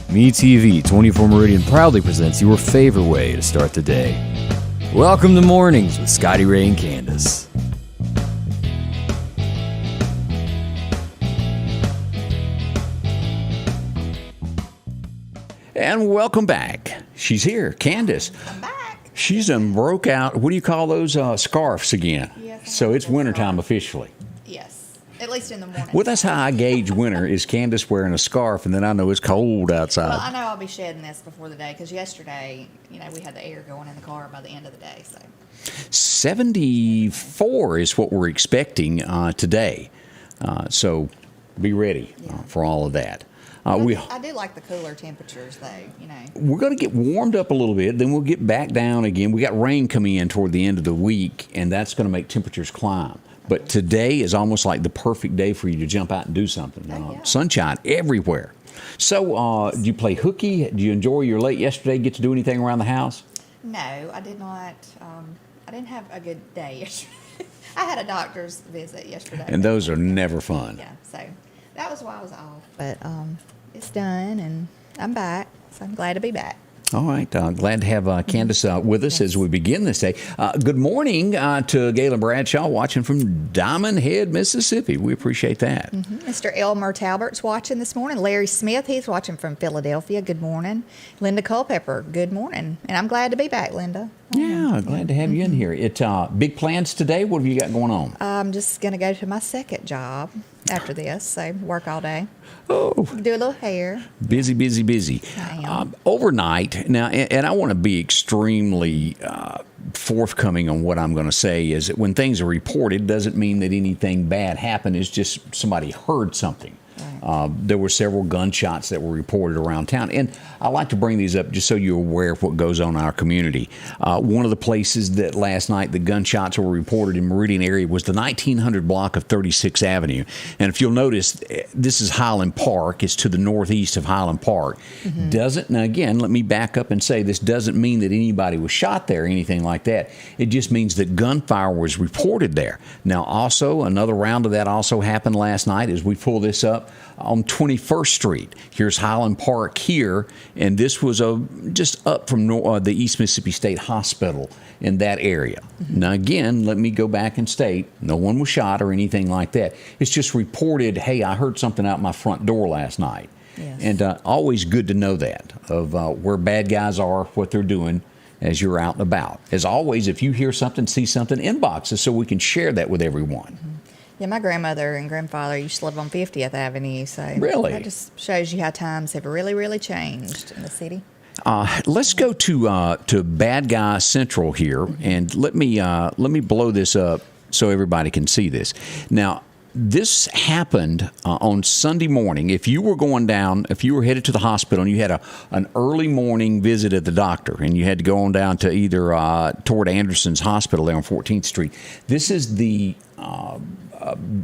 MeTV 24 Meridian proudly presents your favorite way to start the day. Welcome to Mornings with Scotty Ray and Candace. And welcome back. She's here, Candace. I'm back. She's broke out. What do you call those scarves again? Yes, so it's wintertime scarf. officially. Yes, at least in the morning. Well, that's how I gauge winter. Is Candace wearing a scarf, and then I know it's cold outside. Well, I know I'll be shedding this before the day because yesterday, we had the air going in the car by the end of the day. So 74 is what we're expecting today. So be ready for all of that. I do like the cooler temperatures, though. We're going to get warmed up a little bit, then we'll get back down again. We got rain coming in toward the end of the week, and that's going to make temperatures climb. But today is almost like the perfect day for you to jump out and do something. Sunshine everywhere. So, do you play hooky? Do you enjoy your late yesterday? Get to do anything around the house? No, I did not. I didn't have a good day yesterday. I had a doctor's visit yesterday. And those are never fun. Yeah, so that was why I was off. But it's done, and I'm back, so I'm glad to be back. All right. Glad to have Candace with us as we begin this day. Good morning to Galen Bradshaw watching from Diamond Head, Mississippi. We appreciate that. Mr. Elmer Talbert's watching this morning. Larry Smith, he's watching from Philadelphia. Good morning. Linda Culpepper, good morning. And I'm glad to be back, Linda. Yeah, glad to have you in here. Big plans today? What have you got going on? I'm just going to go to my second job after this, so work all day. Oh. Do a little hair. Busy, busy, busy. I am. Overnight, now, and I want to be extremely forthcoming on what I'm going to say, is that when things are reported, doesn't mean that anything bad happened. It's just somebody heard something. There were several gunshots that were reported around town. And I like to bring these up just so you're aware of what goes on in our community. One of the places that last night the gunshots were reported in Meridian area was the 1900 block of 36th Avenue. And if you'll notice, this is Highland Park. It's to the northeast of Highland Park. Now again, let me back up and say this doesn't mean that anybody was shot there or anything like that. It just means that gunfire was reported there. Now also, another round of that also happened last night as we pull this up on 21st Street. Here's Highland Park here, and this was just up from the East Mississippi State Hospital in that area. Now again, let me go back and state, no one was shot or anything like that. It's just reported, hey, I heard something out my front door last night. Yes. And always good to know that, of where bad guys are, what they're doing as you're out and about. As always, if you hear something, see something, inbox us so we can share that with everyone. Yeah, my grandmother and grandfather used to live on 50th Avenue, so Really? that just shows you how times have really, really changed in the city. Let's go to Bad Guy Central here, and let me blow this up so everybody can see this. Now, this happened on Sunday morning. If you were going down, if you were headed to the hospital and you had an early morning visit at the doctor and you had to go on down to either toward Anderson's Hospital there on 14th Street, this is the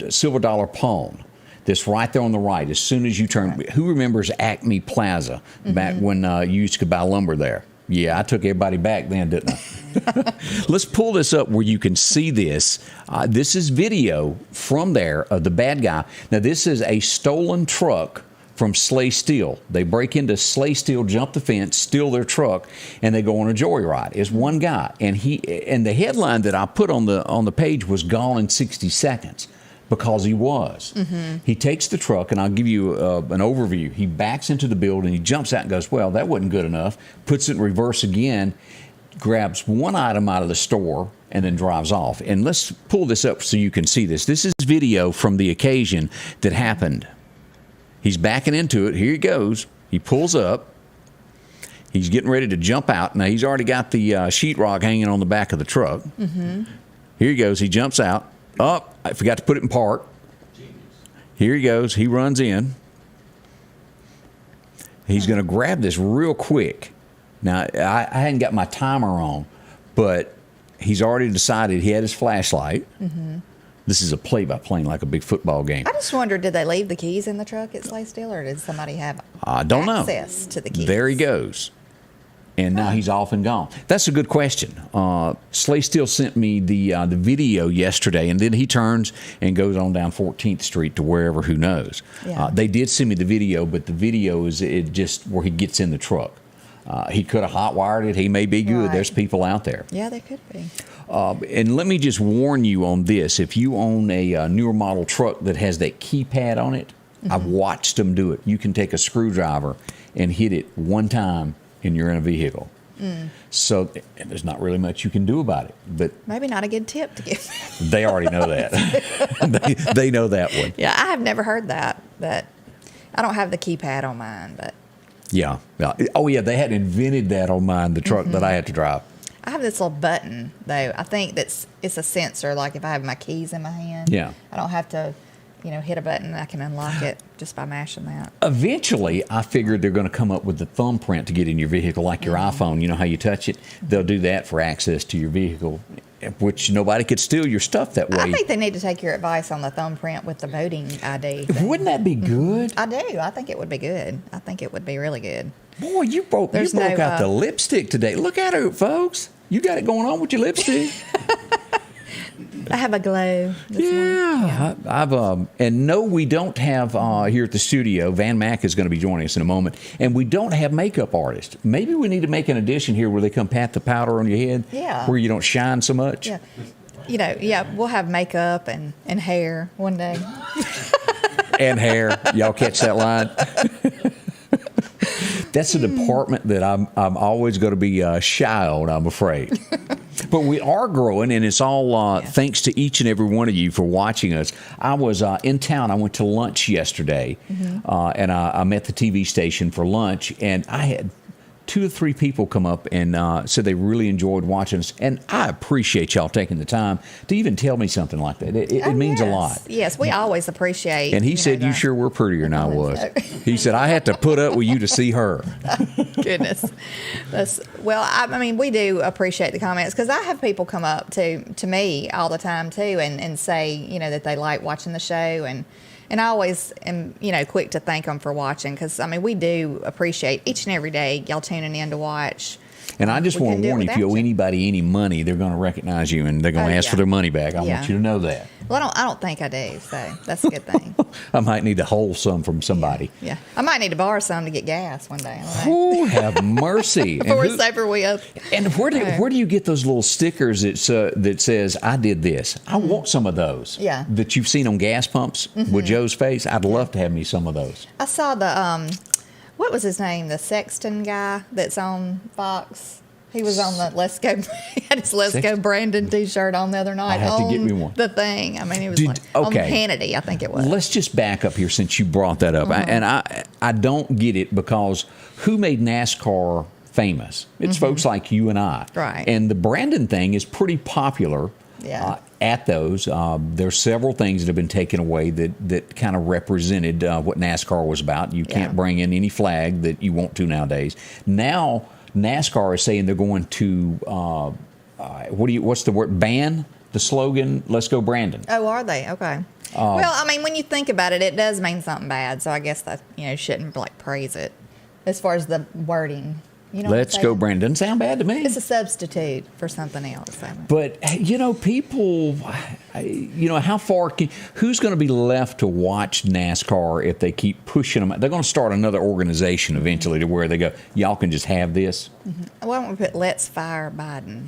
Silver Dollar Pawn. That's right there on the right. As soon as you turn, who remembers Acme Plaza back when you used to buy lumber there? Yeah, I took everybody back then, didn't I? Let's pull this up where you can see this. This is video from there of the bad guy. Now, this is a stolen truck from Slay Steel. They break into Slay Steel, jump the fence, steal their truck, and they go on a joyride. It's one guy, and the headline that I put on the page was "Gone in 60 seconds." Because he was. He takes the truck, and I'll give you an overview. He backs into the building, he jumps out and goes, well, that wasn't good enough, puts it in reverse again, grabs one item out of the store, and then drives off. And let's pull this up so you can see this. This is video from the occasion that happened. He's backing into it. Here he goes. He pulls up. He's getting ready to jump out. Now, he's already got the sheetrock hanging on the back of the truck. Here he goes. He jumps out. Oh, I forgot to put it in park. Here he goes. He runs in. He's going to grab this real quick. Now, I hadn't got my timer on, but he's already decided he had his flashlight. This is a play-by-play like a big football game. I just wondered, did they leave the keys in the truck at Slay Steel, or did somebody have I don't know. access to the keys? There he goes. And now he's off and gone. That's a good question. Slay Steele sent me the video yesterday, and then he turns and goes on down 14th Street to wherever, who knows. Yeah. They did send me the video, but the video is it just where he gets in the truck. He could have hot-wired it. He may be good. Right. There's people out there. Yeah, they could be. And let me just warn you on this. If you own a newer model truck that has that keypad on it, I've watched them do it. You can take a screwdriver and hit it one time and you're in a vehicle. So and there's not really much you can do about it. But Maybe not a good tip to give. they already know that. they know that one. Yeah, I have never heard that. But I don't have the keypad on mine, but Yeah. Oh, yeah, they had invented that on mine, the truck that I had to drive. I have this little button though. I think it's a sensor. Like if I have my keys in my hand, Yeah. I don't have to, hit a button. I can unlock it just by mashing that. Eventually, I figured they're going to come up with the thumbprint to get in your vehicle, like your iPhone. You know how you touch it? They'll do that for access to your vehicle, which nobody could steal your stuff that way. I think they need to take your advice on the thumbprint with the voting ID thing. Wouldn't that be good? I do. I think it would be good. I think it would be really good. Boy, you broke out the lipstick today. Look at her, folks. You got it going on with your lipstick. I have a glow. This morning. I've and no, we don't have here at the studio. Van Mack is going to be joining us in a moment, and we don't have makeup artists. Maybe we need to make an addition here where they come pat the powder on your head, where you don't shine so much. Yeah. We'll have makeup and hair one day. And hair, y'all catch that line? That's a department that I'm always going to be shy on, I'm afraid. But we are growing, and it's all thanks to each and every one of you for watching us. I was in town. I went to lunch yesterday, and I met the TV station for lunch, and I had 2 or 3 people come up and said they really enjoyed watching us. And I appreciate y'all taking the time to even tell me something like that. It means a lot. Yes, we always appreciate. And he said, you sure were prettier than I was. He said, I had to put up with you to see her. Goodness. I mean, we do appreciate the comments because I have people come up to me all the time, too, and say, that they like watching the show. And I always am, quick to thank them for watching because, I mean, we do appreciate each and every day y'all tuning in to watch. And I just want to warn you, if you owe anybody any money, they're going to recognize you and they're going to ask for their money back. I want you to know that. Well, I don't think I do, so that's a good thing. I might need to hold some from somebody. Yeah. I might need to borrow some to get gas one day. Oh, have mercy. Before it's over with. And where do you get those little stickers that says, I did this? I want some of those. Yeah. That you've seen on gas pumps with Joe's face. I'd love to have me some of those. I saw the, what was his name? The Sexton guy that's on Fox. He was on the Let's Go. He had his Let's Go Brandon T-shirt on the other night. I have to get me one. The thing. I mean, it was on Hannity, I think it was. Let's just back up here since you brought that up. I don't get it because who made NASCAR famous? It's folks like you and I. Right. And the Brandon thing is pretty popular. Yeah. At those, there's several things that have been taken away that kind of represented what NASCAR was about. You can't bring in any flag that you want to nowadays. Now NASCAR is saying they're going to what's the word? Ban the slogan "Let's Go Brandon." Oh, are they? Okay. Well, I mean, when you think about it, it does mean something bad. So I guess that shouldn't praise it as far as the wording. Let's Go Brandon. Doesn't sound bad to me. It's a substitute for something else. But, people, how far who's going to be left to watch NASCAR if they keep pushing them? They're going to start another organization eventually to where they go, y'all can just have this. Why don't we put Let's Fire Biden?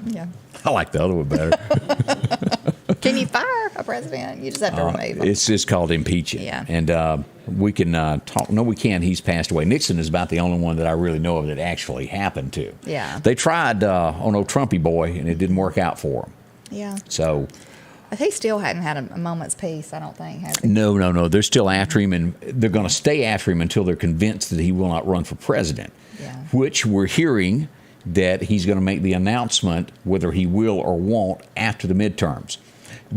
Yeah. I like the other one better. Can you fire a president? You just have to remove him. It's called impeaching. Yeah. And we can talk. No, we can't. He's passed away. Nixon is about the only one that I really know of that actually happened to. Yeah. They tried on old Trumpy boy, and it didn't work out for him. Yeah. So. He still hadn't had a moment's peace, I don't think, has he? No. They're still after him, and they're going to stay after him until they're convinced that he will not run for president. Yeah. Which we're hearing that he's going to make the announcement whether he will or won't after the midterms.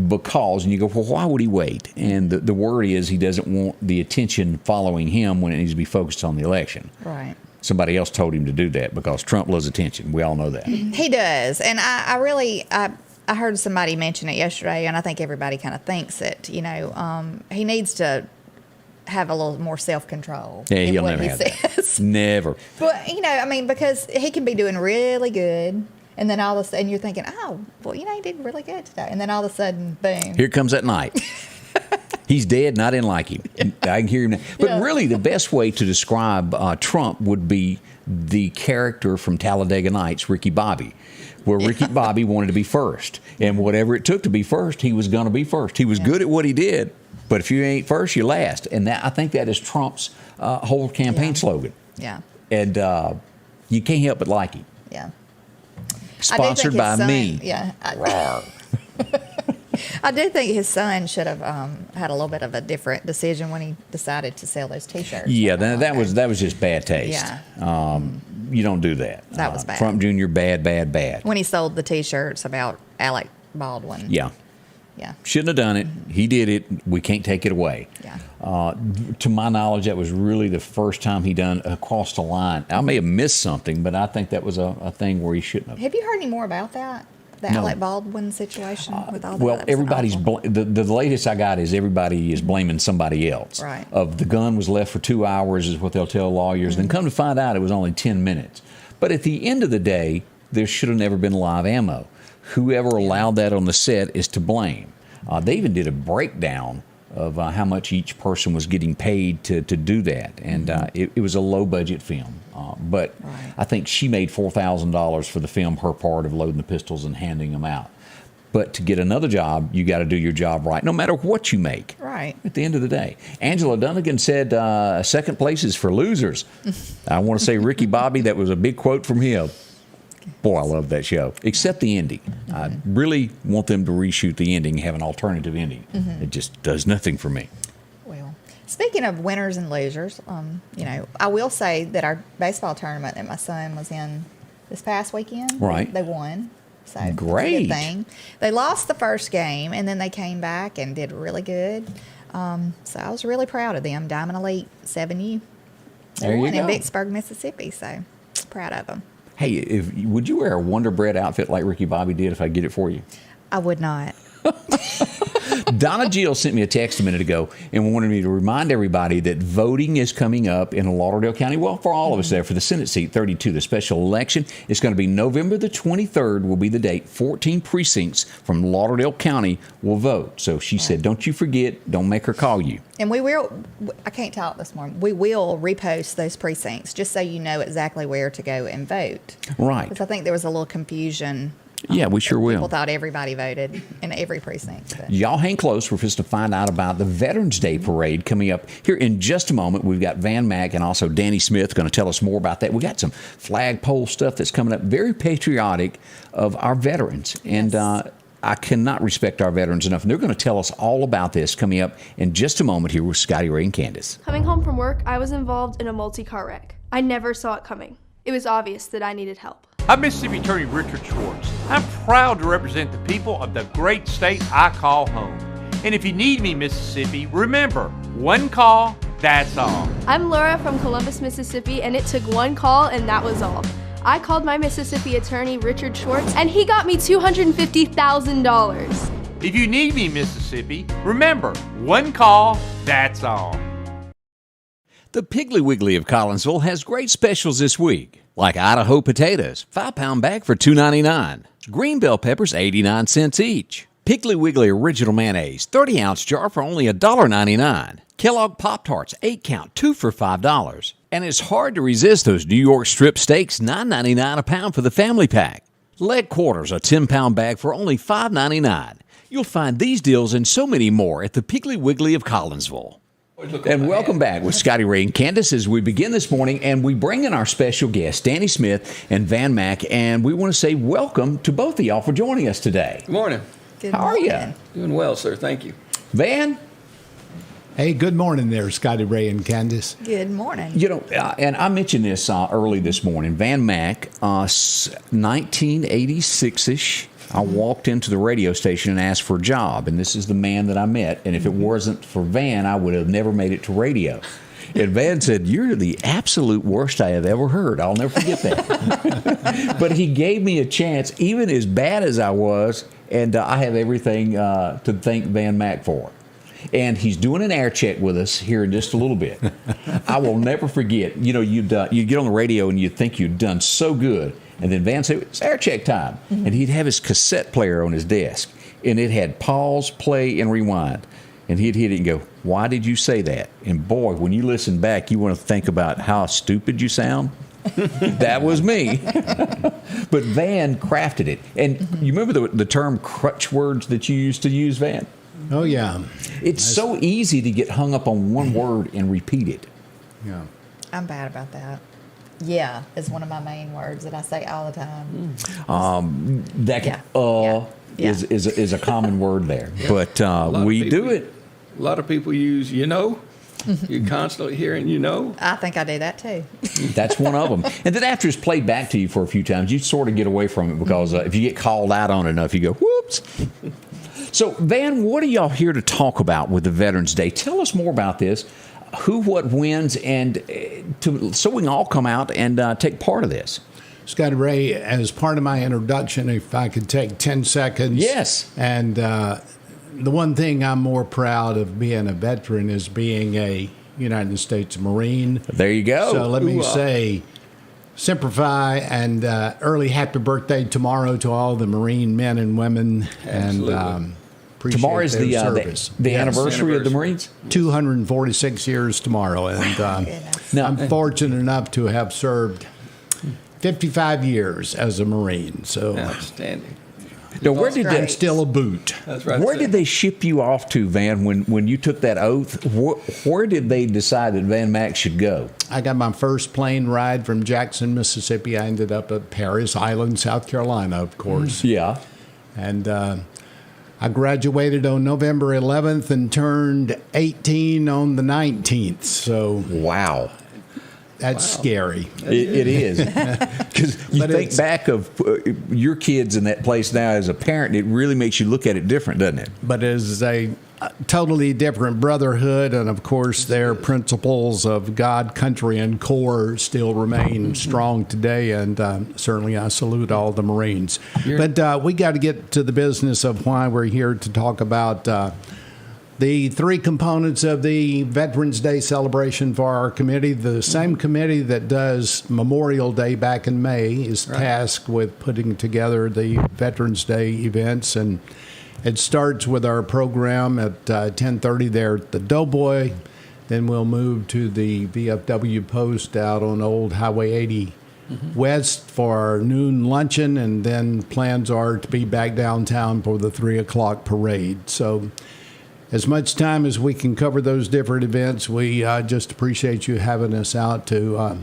Because, and you go, well, why would he wait? And the worry is he doesn't want the attention following him when it needs to be focused on the election. Right. Somebody else told him to do that because Trump loves attention. We all know that. He does. And I heard somebody mention it yesterday, and I think everybody kind of thinks it. He needs to have a little more self-control Yeah, in he'll what never he have that. says. Never. But, because he can be doing really good, and then all of a sudden you're thinking, oh, well, he did really good today. And then all of a sudden, boom. Here comes that night. He's dead, and I didn't like him. I can hear him now. But really, the best way to describe Trump would be the character from Talladega Nights, Ricky Bobby, where Ricky Bobby wanted to be first. And whatever it took to be first, he was going to be first. He was good at what he did, but if you ain't first, you're last. And I think that is Trump's whole campaign slogan. Yeah. And you can't help but like him. Yeah. Sponsored by me. Yeah. I do think his son should have had a little bit of a different decision when he decided to sell those T-shirts. Yeah, that was just bad taste. Yeah. You don't do that. That was bad. Trump Jr. Bad. When he sold the T-shirts about Alec Baldwin. Yeah. Yeah. Shouldn't have done it. He did it. We can't take it away. Yeah. To my knowledge, that was really the first time he done across the line. I may have missed something, but I think that was a thing where he shouldn't have. Have you heard any more about that? The No. Alec Baldwin situation with all that? Well, That was everybody's awful. the latest I got is everybody is blaming somebody else. Right. Of the gun was left for 2 hours is what they'll tell lawyers. Mm-hmm. Then come to find out it was only 10 minutes. But at the end of the day, there should have never been live ammo. Whoever allowed that on the set is to blame. They even did a breakdown of how much each person was getting paid to do that. And it was a low-budget film. But Right. I think she made $4,000 for the film, her part of loading the pistols and handing them out. But to get another job, you got to do your job right, no matter what you make. Right. At the end of the day. Angela Dunnigan said, second place is for losers. I want to say Ricky Bobby, that was a big quote from him. Boy, I love that show. Except the ending. I really want them to reshoot the ending, have an alternative ending. It just does nothing for me. Well, speaking of winners and losers, I will say that our baseball tournament that my son was in this past weekend, Right. they won. So that's a Great. good thing. They lost the first game, and then they came back and did really good. So I was really proud of them. Diamond Elite 7U. They There you won in go. Vicksburg, Mississippi. So proud of them. Hey, would you wear a Wonder Bread outfit like Ricky Bobby did if I get it for you? I would not. Donna Jill sent me a text a minute ago and wanted me to remind everybody that voting is coming up in Lauderdale County. Well, for all of us there, for the Senate seat 32, the special election. It's going to be November the 23rd will be the date. 14 precincts from Lauderdale County will vote. So she said, don't you forget, don't make her call you. And we will, I can't talk this morning, we will repost those precincts just so you know exactly where to go and vote. Right. Because I think there was a little confusion. Yeah, we sure will. People thought everybody voted in every precinct. But. Y'all hang close. We're just to find out about the Veterans Day Parade coming up here in just a moment. We've got Van Mack and also Danny Smith going to tell us more about that. We got some flagpole stuff that's coming up, very patriotic of our veterans. And I cannot respect our veterans enough. And they're going to tell us all about this coming up in just a moment here with Scotty Ray and Candace. Coming home from work, I was involved in a multi-car wreck. I never saw it coming. It was obvious that I needed help. I'm Mississippi Attorney Richard Schwartz. I'm proud to represent the people of the great state I call home. And if you need me, Mississippi, remember, one call, that's all. I'm Laura from Columbus, Mississippi, and it took one call and that was all. I called my Mississippi attorney, Richard Schwartz, and he got me $250,000. If you need me, Mississippi, remember, one call, that's all. The Piggly Wiggly of Collinsville has great specials this week, like Idaho potatoes, 5-pound bag for $2.99. Green bell peppers, 89 cents each. Piggly Wiggly Original Mayonnaise, 30-ounce jar for only $1.99. Kellogg Pop-Tarts, 8-count, 2 for $5. And it's hard to resist those New York strip steaks, $9.99 a pound for the family pack. Leg quarters, a 10-pound bag for only $5.99. You'll find these deals and so many more at the Piggly Wiggly of Collinsville. And welcome back with Scotty Ray and Candace as we begin this morning, and we bring in our special guests, Danny Smith and Van Mack, and we want to say welcome to both of y'all for joining us today. Good morning. Good How are you? morning. Doing well, sir. Thank you. Van? Hey, good morning there, Scotty Ray and Candace. Good morning. You know, and I mentioned this early this morning. Van Mack, 1986-ish, I walked into the radio station and asked for a job, and this is the man that I met. And if it wasn't for Van, I would have never made it to radio. And Van said, "You're the absolute worst I have ever heard." I'll never forget that. But he gave me a chance, even as bad as I was, and I have everything to thank Van Mack for. And he's doing an air check with us here in just a little bit. I will never forget, you'd get on the radio and you'd think you'd done so good. And then Van said, it's air check time. And he'd have his cassette player on his desk. And it had pause, play, and rewind. And he'd hit it and go, why did you say that? And boy, when you listen back, you want to think about how stupid you sound. That was me. But Van crafted it. And you remember the term crutch words that you used to use, Van? Oh, yeah. It's so easy to get hung up on one word and repeat it. Yeah. I'm bad about that. Yeah is one of my main words that I say all the time. Is a common word there. But we do it. A lot of people use, You're constantly hearing, I think I do that too. That's one of them. And then after it's played back to you for a few times, you sort of get away from it because if you get called out on it enough, you go, whoops. So, Van, what are y'all here to talk about with the Veterans Day? Tell us more about this. Who, what, wins, and so we can all come out and take part of this. Scotty Ray, as part of my introduction, if I could take 10 seconds. Yes. And the one thing I'm more proud of being a veteran is being a United States Marine. There you go. So let me say, simplify and early happy birthday tomorrow to all the Marine men and women. Absolutely. And appreciate Tomorrow is their service. the anniversary of the Marines? 246 years tomorrow. And Now, I'm fortunate enough to have served 55 years as a Marine. So Outstanding. now, where did I'm still a boot. That's right. Where did they ship you off to, Van, when you took that oath? Where did they decide that Van Max should go? I got my first plane ride from Jackson, Mississippi. I ended up at Paris Island, South Carolina, of course. Yeah. And I graduated on November 11th and turned 18 on the 19th. So Wow. that's scary. It is. Because you But think it's- back of your kids in that place now as a parent, it really makes you look at it different, doesn't it? But it is a totally different brotherhood. And of course, their principles of God, country, and corps still remain strong today. And certainly I salute all the Marines. But we got to get to the business of why we're here to talk about the three components of the Veterans Day celebration for our committee. The same committee that does Memorial Day back in May is tasked with putting together the Veterans Day events, and it starts with our program at 10:30 there at the Doughboy. Then we'll move to the VFW post out on Old Highway 80 West for our noon luncheon, and then plans are to be back downtown for the 3 o'clock parade. So as much time as we can cover those different events, we just appreciate you having us out to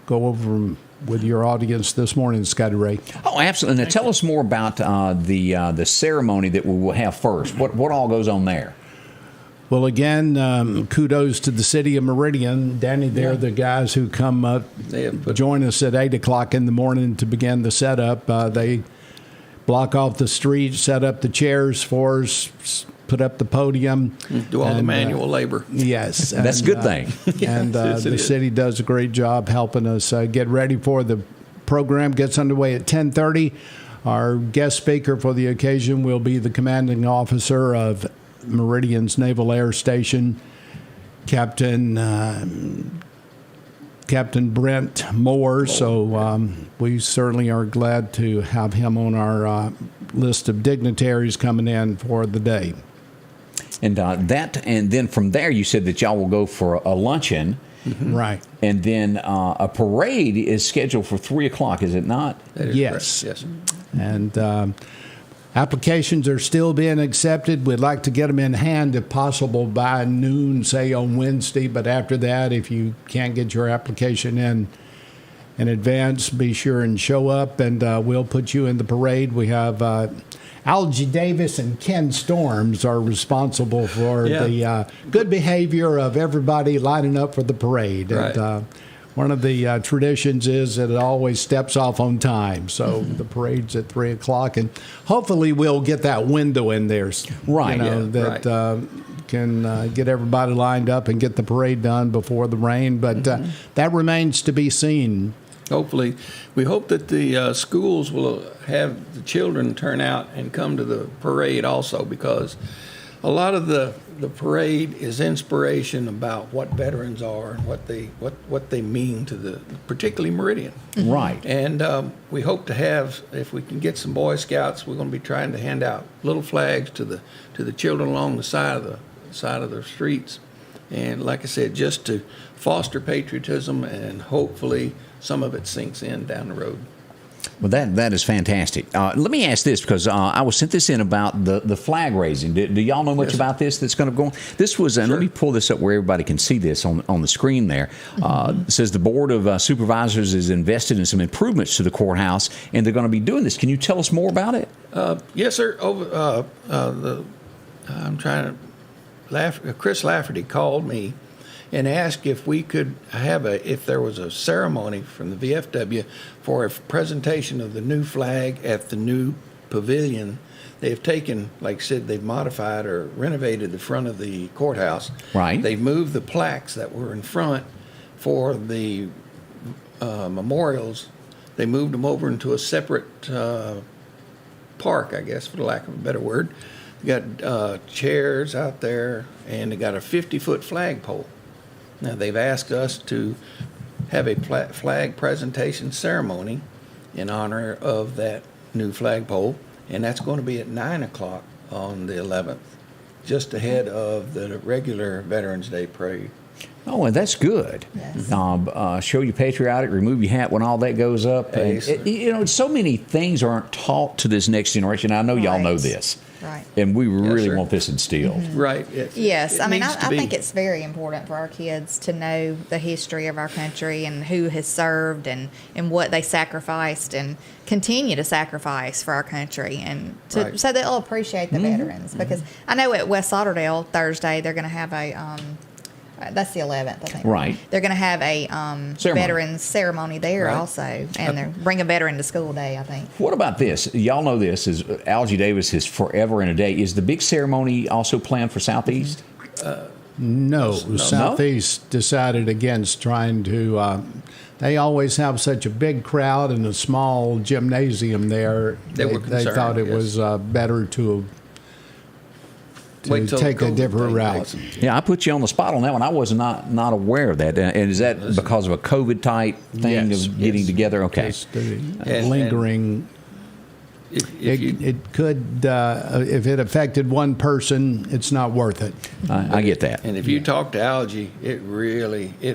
go over them with your audience this morning, Scotty Ray. Oh, absolutely. Now, tell us more about the ceremony that we will have first. What all goes on there? Well, again, kudos to the city of Meridian. Danny, they're the guys who come up, join us at 8 o'clock in the morning to begin the setup. They block off the street, set up the chairs for us, put up the podium. Do all the manual labor. Yes. That's a good thing. And Yes, it the is. city does a great job helping us get ready for the program. Gets underway at 10:30. Our guest speaker for the occasion will be the commanding officer of Meridian's Naval Air Station, Captain Brent Moore. So we certainly are glad to have him on our list of dignitaries coming in for the day. And and then from there, you said that y'all will go for a luncheon. Right. And then a parade is scheduled for 3 o'clock, is it not? That is Yes. correct. Yes. And applications are still being accepted. We'd like to get them in hand, if possible, by noon, say on Wednesday. But after that, if you can't get your application in advance, be sure and show up, and we'll put you in the parade. We have Algie Davis and Ken Storms are responsible for the good behavior of everybody lining up for the parade. Right. And one of the traditions is that it always steps off on time. So the parade's at 3 o'clock, and hopefully we'll get that window in there. Right, That can get everybody lined up and get the parade done before the rain. But that remains to be seen. Hopefully, we hope that the schools will have the children turn out and come to the parade also, because a lot of the parade is inspiration about what veterans are and what they mean to the particularly Meridian. Right. And we hope to have, if we can get some Boy Scouts, we're going to be trying to hand out little flags to the children along the side of the streets. And like I said, just to foster patriotism, and hopefully some of it sinks in down the road. Well, that is fantastic. Let me ask this, because I was sent this in about the flag raising. Do y'all know much Yes. about this that's going to go on? This was, and let me pull this up where everybody can see this on the screen there. It says the Board of Supervisors is invested in some improvements to the courthouse, and they're going to be doing this. Can you tell us more about it? Yes, sir. I'm trying to. Chris Lafferty called me and asked if we could have if there was a ceremony from the VFW for a presentation of the new flag at the new pavilion. They've taken, like I said, they've modified or renovated the front of the courthouse. Right. They've moved the plaques that were in front for the memorials. They moved them over into a separate park, I guess, for the lack of a better word. They got chairs out there, and they got a 50-foot flagpole. Now, they've asked us to have a flag presentation ceremony in honor of that new flagpole, and that's going to be at 9 o'clock on the 11th, just ahead of the regular Veterans Day parade. Oh, and that's good. Yes. Show you patriotic, remove your hat when all that goes up. Yes, And, so many things aren't taught to this next generation. I know y'all know Right. this. Right. And we really sir. want this instilled. Right. Yes, I mean, needs to I be. think it's very important for our kids to know the history of our country and who has served and what they sacrificed and continue to sacrifice for our country, and Right. so they'll appreciate the veterans. Because I know at West Lauderdale Thursday they're going to have a that's the 11th, I think. Right. They're going to have a Ceremony. veterans ceremony there Right. also, and they're bring a veteran to school day, I think. What about this? Y'all know this is Algie Davis is forever and a day. Is the big ceremony also planned for Southeast? No, Southeast decided against trying to. They always have such a big crowd in a small gymnasium there. They were They concerned, thought it yes. was better to Wait till take the a COVID different thing route. takes them. Yeah, I put you on the spot on that one. I was not aware of that. And is that because of a COVID type thing Yes, of getting yes. together? Okay. Just the And- lingering. If you, It could, if it affected one person, it's not worth it. I get that. and if you talk to Algie, it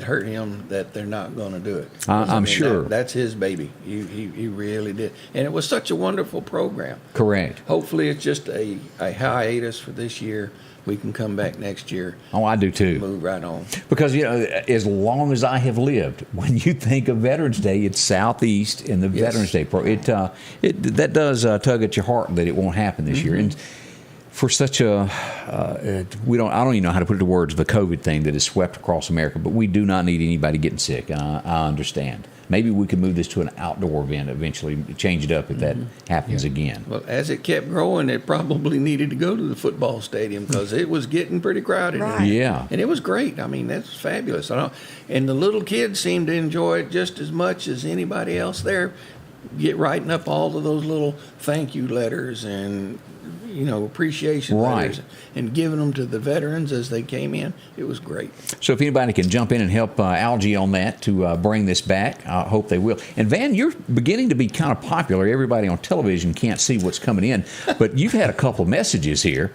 hurt him that they're not going to do it. I'm sure. that's his baby. He really did, and it was such a wonderful program. Correct. Hopefully, it's just a hiatus for this year. We can come back next year, Oh, I do too. move right on. Because, as long as I have lived, when you think of Veterans Day, it's Southeast and the Yes. Veterans Day program. That does tug at your heart that it won't happen this year. And for such a, I don't even know how to put it to words, the COVID thing that has swept across America, but we do not need anybody getting sick. I understand. Maybe we could move this to an outdoor event eventually, change it up if that happens again. Well, as it kept growing, it probably needed to go to the football stadium because it was getting pretty crowded. Right. Yeah. And it was great. I mean, that's fabulous. And the little kids seemed to enjoy it just as much as anybody else there. Get writing up all of those little thank you letters and appreciation Right. letters and giving them to the veterans as they came in. It was great. So if anybody can jump in and help Algie on that to bring this back, I hope they will. And Van, you're beginning to be kind of popular. Everybody on television can't see what's coming in, but you've had a couple of messages here.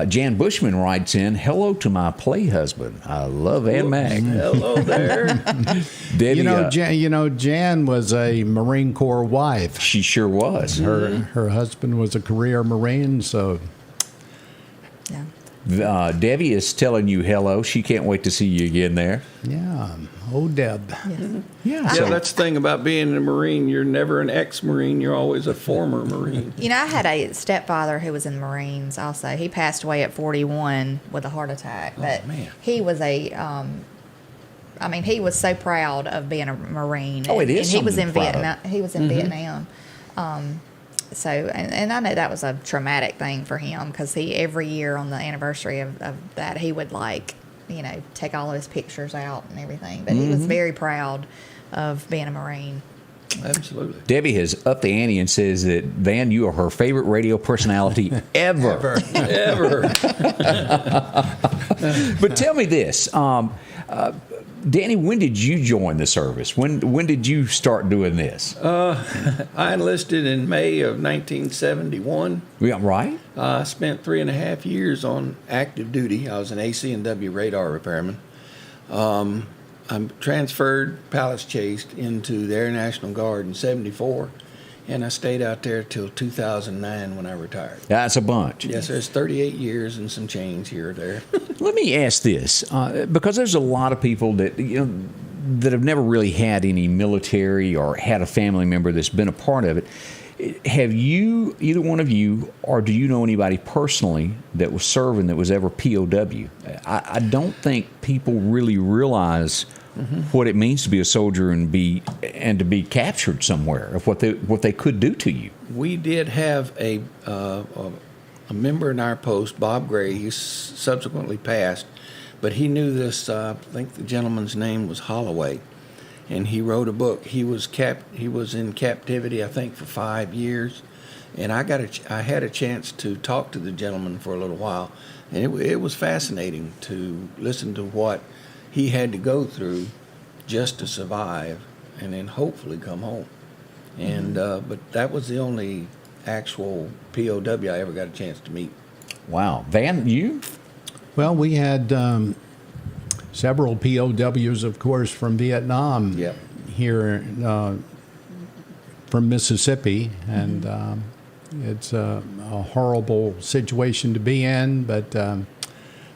Jan Bushman writes in, "Hello to my play husband. I love Ann Mag." Hello there. Debbie, Jan was a Marine Corps wife. she sure was. Her husband was a career Marine, so Yeah. Debbie is telling you hello. She can't wait to see you again there. yeah. Oh, Deb. Yes. Yeah. Yeah, that's the thing about being a Marine. You're never an ex-Marine. You're always a former Marine. I had a stepfather who was in the Marines also. He passed away at 41 with a heart attack. But man. he was he was so proud of being a Marine. Oh, it is And he was something in to be proud Vietnam. He was in Vietnam. And I know that was a traumatic thing for him because every year on the anniversary of that, he would take all of his pictures out and everything. But he was very proud of being a Marine. Absolutely. Debbie has upped the ante and says that, Van, you are her favorite radio personality ever. Ever. But tell me this, Danny, when did you join the service? When did you start doing this? I enlisted in May of 1971. Yeah, right? I spent 3.5 years on active duty. I was an AC&W radar repairman. I'm transferred, palace chased into the Air National Guard in 74, and I stayed out there till 2009 when I retired. That's a bunch. Yes, there's 38 years and some change here or there. Let me ask this, because there's a lot of people that that have never really had any military or had a family member that's been a part of it. Have you, either one of you, or do you know anybody personally that was serving that was ever POW? I don't think people really realize what it means to be a soldier and to be captured somewhere, of what they could do to you. We did have a member in our post, Bob Gray. He subsequently passed, but he knew this. I think the gentleman's name was Holloway, and he wrote a book. He was in captivity, I think, for 5 years, and I had a chance to talk to the gentleman for a little while, and it was fascinating to listen to what he had to go through just to survive, and then hopefully come home. And but that was the only actual POW I ever got a chance to meet. Wow, Van, you? Well, we had several POWs, of course, from Vietnam here from Mississippi, and it's a horrible situation to be in, but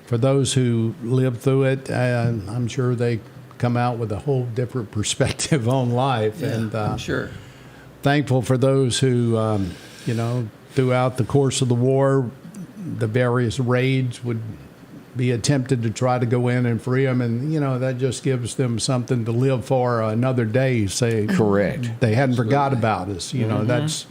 for those who lived through it, I'm sure they come out with a whole different perspective on life. Yeah, and I'm sure. Thankful for those who, throughout the course of the war, the various raids would be attempted to try to go in and free them, and that just gives them something to live for another day. Say, correct. They hadn't forgot about us. That's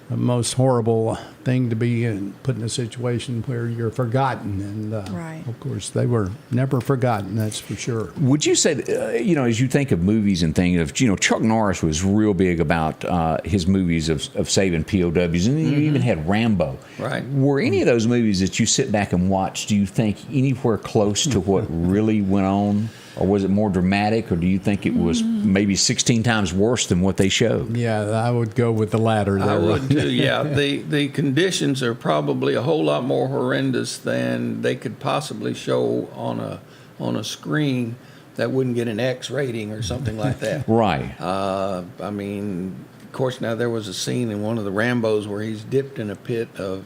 the most horrible thing, to be put in a situation where you're forgotten, and of course they were never forgotten. That's for sure. Would you say that, as you think of movies and things, Chuck Norris was real big about his movies of saving POWs, and then you even had Rambo. Right. Were any of those movies that you sit back and watch, do you think anywhere close to what really went on? Or was it more dramatic, or do you think it was maybe 16 times worse than what they showed? Yeah, I would go with the latter. I would too, yeah. The conditions are probably a whole lot more horrendous than they could possibly show on a screen that wouldn't get an X rating or something like that. Right. I mean, of course, now there was a scene in one of the Rambos where he's dipped in a pit of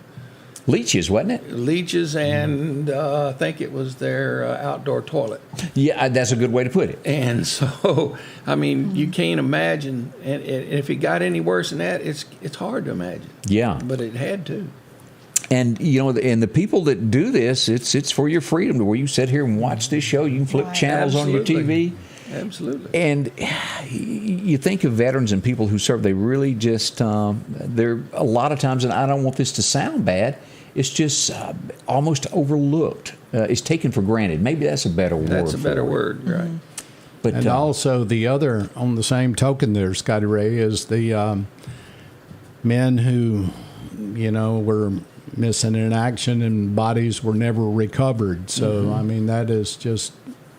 leeches, wasn't it? Leeches, and I think it was their outdoor toilet. Yeah, that's a good way to put it. And so, I mean, you can't imagine. And if it got any worse than that, it's hard to imagine. Yeah. But it had to. And, and the people that do this, it's for your freedom, to where you sit here and watch this show. You can flip channels on your TV. Absolutely. And you think of veterans and people who serve, they really just, they're a lot of times, and I don't want this to sound bad, it's just almost overlooked. It's taken for granted. Maybe that's a better word. That's a better word, right. But, and also the other, on the same token there, Scotty Ray, is the men who, were missing in action and bodies were never recovered. So, I mean, that is just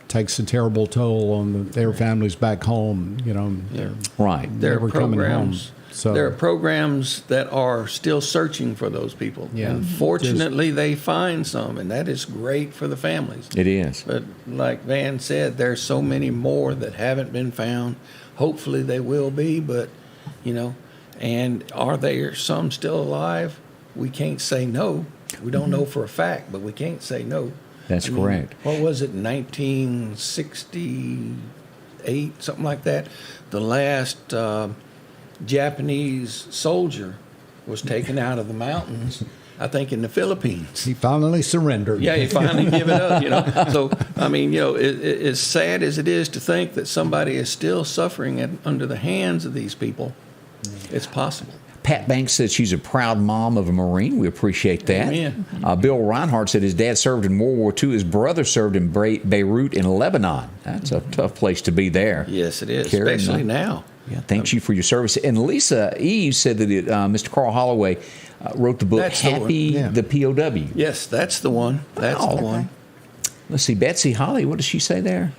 takes a terrible toll on their families back home. Right. There are never coming home. So there are programs that are still searching for those people. Yeah. And fortunately, they find some, and that is great for the families. It is. But like Van said, there's so many more that haven't been found. Hopefully they will be, but, and are there some still alive? We can't say no. We don't know for a fact, but we can't say no. That's correct. What was it, 1968, something like that? The last Japanese soldier was taken out of the mountains, I think in the Philippines. He finally surrendered. Yeah, he finally gave it up, So, I mean, as sad as it is to think that somebody is still suffering under the hands of these people, it's possible. Pat Banks said she's a proud mom of a Marine. We appreciate that. Amen. Bill Reinhardt said his dad served in World War II. His brother served in Beirut in Lebanon. That's a tough place to be there. Yes, it is, Carrying especially now. Yeah, thanks you for your service. And Lisa Eve said that Mr. Carl Holloway wrote the book That's the one. Happy the POW. Yes, that's the one. That's the one. Let's see, Betsy Holly, what does she say there?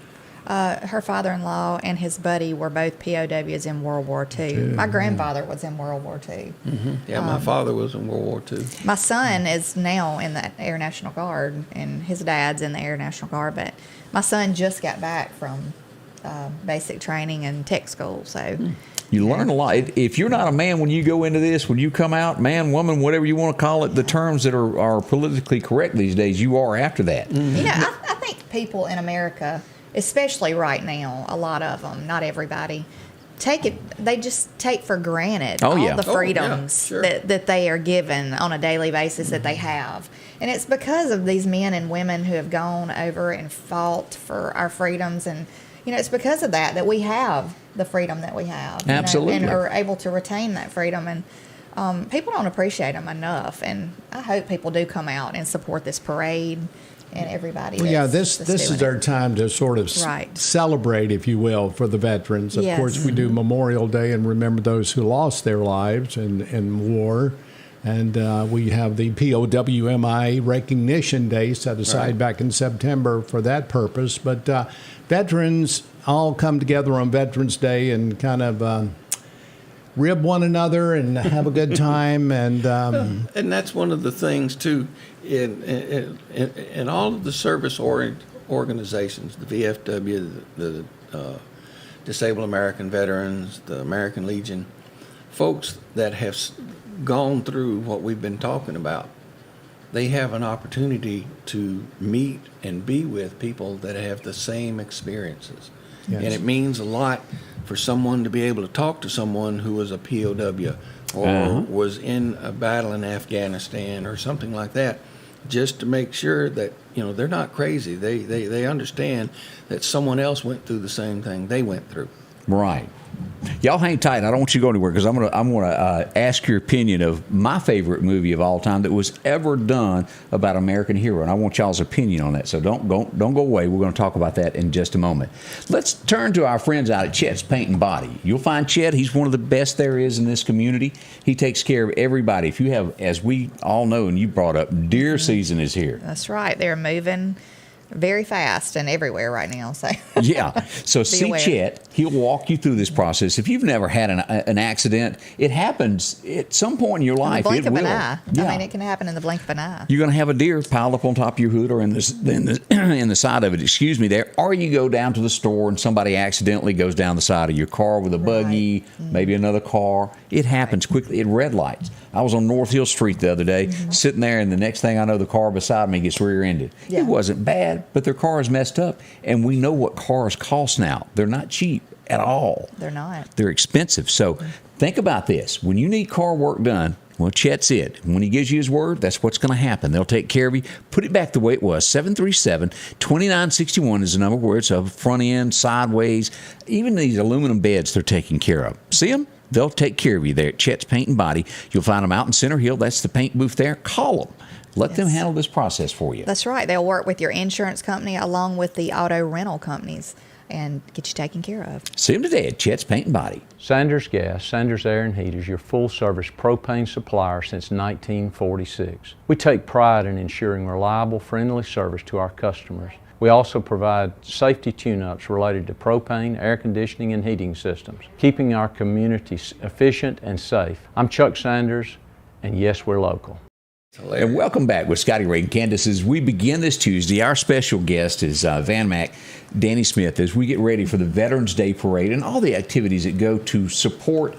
Her father-in-law and his buddy were both POWs in World War II. My grandfather was in World War II. Mm-hmm. Yeah, my father was in World War II. My son is now in the Air National Guard, and his dad's in the Air National Guard. But my son just got back from basic training and tech school, so... You learn a lot. If you're not a man when you go into this, when you come out, man, woman, whatever you want to call it, the terms that are politically correct these days, you are after that. Mm-hmm. You know, I think people in America, especially right now, a lot of them, not everybody, they just take for granted all the freedoms that they are given on a daily basis that they have. And it's because of these men and women who have gone over and fought for our freedoms. And, you know, it's because of that we have the freedom that we have. Absolutely. And are able to retain that freedom. And people don't appreciate them enough. And I hope people do come out and support this parade and everybody. Well, yeah, this is our time to sort of celebrate, if you will, for the veterans. Of course, we do Memorial Day and remember those who lost their lives in war. And we have the POWMI Recognition Day set aside back in September for that purpose. But veterans all come together on Veterans Day and kind of rib one another and have a good time. And that's one of the things, too, in all of the service organizations, the VFW, the Disabled American Veterans, the American Legion, folks that have gone through what we've been talking about, they have an opportunity to meet and be with people that have the same experiences. Yes. And it means a lot for someone to be able to talk to someone who was a POW or was in a battle in Afghanistan or something like that, just to make sure that, you know, they're not crazy. They understand that someone else went through the same thing they went through. Right. Y'all hang tight. I don't want you to go anywhere because I'm gonna ask your opinion of my favorite movie of all time that was ever done about American hero, and I want y'all's opinion on that. So don't go away. We're going to talk about that in just a moment. Let's turn to our friends out at Chet's Paint and Body. You'll find Chet. He's one of the best there is in this community. He takes care of everybody. If you have, as we all know, and you brought up, deer season is here. That's right. They're moving very fast and everywhere right now. So yeah. So see Chet. He'll walk you through this process. If you've never had an accident, it happens at some point in your life. In the blink of an eye. Yeah. I mean, it can happen in the blink of an eye. You're going to have a deer piled up on top of your hood or in the side of it. Excuse me, there. Or you go down to the store and somebody accidentally goes down the side of your car with a buggy, maybe another car. It happens quickly. It red lights. I was on North Hill Street the other day, sitting there, and the next thing I know, the car beside me gets rear-ended. Yeah. It wasn't bad, but their car is messed up, and we know what cars cost now. They're not cheap at all. They're not. They're expensive. So think about this. When you need car work done, well, Chet's it. When he gives you his word, that's what's going to happen. They'll take care of you. Put it back the way it was. 737-2961 is the number where it's up front end, sideways. Even these aluminum beds they're taking care of. See them? They'll take care of you there at Chet's Paint and Body. You'll find them out in Center Hill. That's the paint booth there. Call them. Let them handle this process for you. That's right. They'll work with your insurance company along with the auto rental companies and get you taken care of. See them today at Chet's Paint and Body. Sanders Gas, Sanders Air and Heat is your full-service propane supplier since 1946. We take pride in ensuring reliable, friendly service to our customers. We also provide safety tune-ups related to propane, air conditioning, and heating systems, keeping our community efficient and safe. I'm Chuck Sanders, and yes, we're local. And welcome back with Scotty Ray and Candace. As we begin this Tuesday, our special guest is Van Mac, Danny Smith, as we get ready for the Veterans Day Parade and all the activities that go to support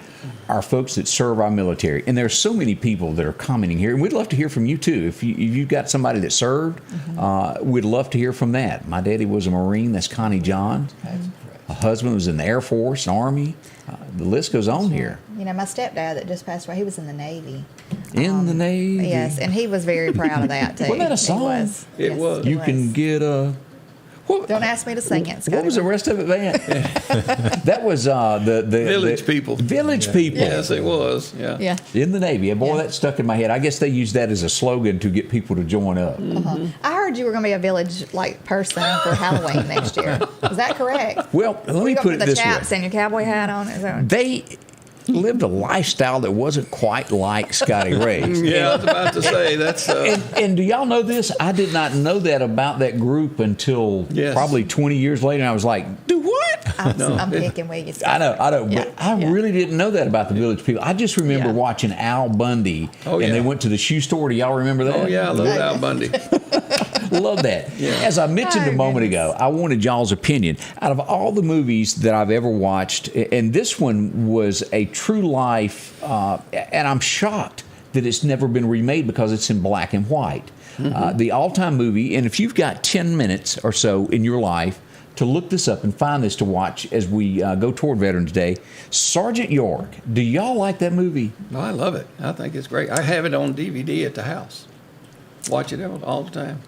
our folks that serve our military. And there are so many people that are commenting here, and we'd love to hear from you too. If you've got somebody that served, we'd love to hear from that. My daddy was a Marine. That's Connie John. A husband was in the Air Force, Army. The list goes on here. You know, my stepdad that just passed away, he was in the Navy. In the Navy. Yes, and he was very proud of that too. Wasn't that a song? It was. It was. You can get a... Don't ask me to sing it, Scotty. What was the rest of it, Van? That was the Village people. Village people. Yes, it was. Yeah. Yeah. In the Navy. And boy, Yeah. that stuck in my head. I guess they used that as a slogan to get people to join up. I heard you were going to be a village person for Halloween next year. Is that correct? Well, let me put it the this chaps way. and your cowboy hat on. Is that They lived a lifestyle that wasn't quite like Scotty Ray's. Yeah, I was about to say that's. And do y'all know this? I did not know that about that group until Yes. probably 20 years later. And I was like, do what? I'm picking with you. I know. Yeah, But I yeah. really didn't know that about the Village people. I just remember Yeah. watching Al Bundy, Oh, and yeah. they went to the shoe store. Do y'all remember that? Oh yeah, I love Al Bundy. Love that. As I mentioned a moment ago, I wanted y'all's opinion. Out of all the movies that I've ever watched, and this one was a true life, and I'm shocked that it's never been remade because it's in black and white. The all-time movie, and if you've got 10 minutes or so in your life to look this up and find this to watch as we go toward Veterans Day, Sergeant York. Do y'all like that movie? No, I love it. I think it's great. I have it on DVD at the house. Watch it all the time.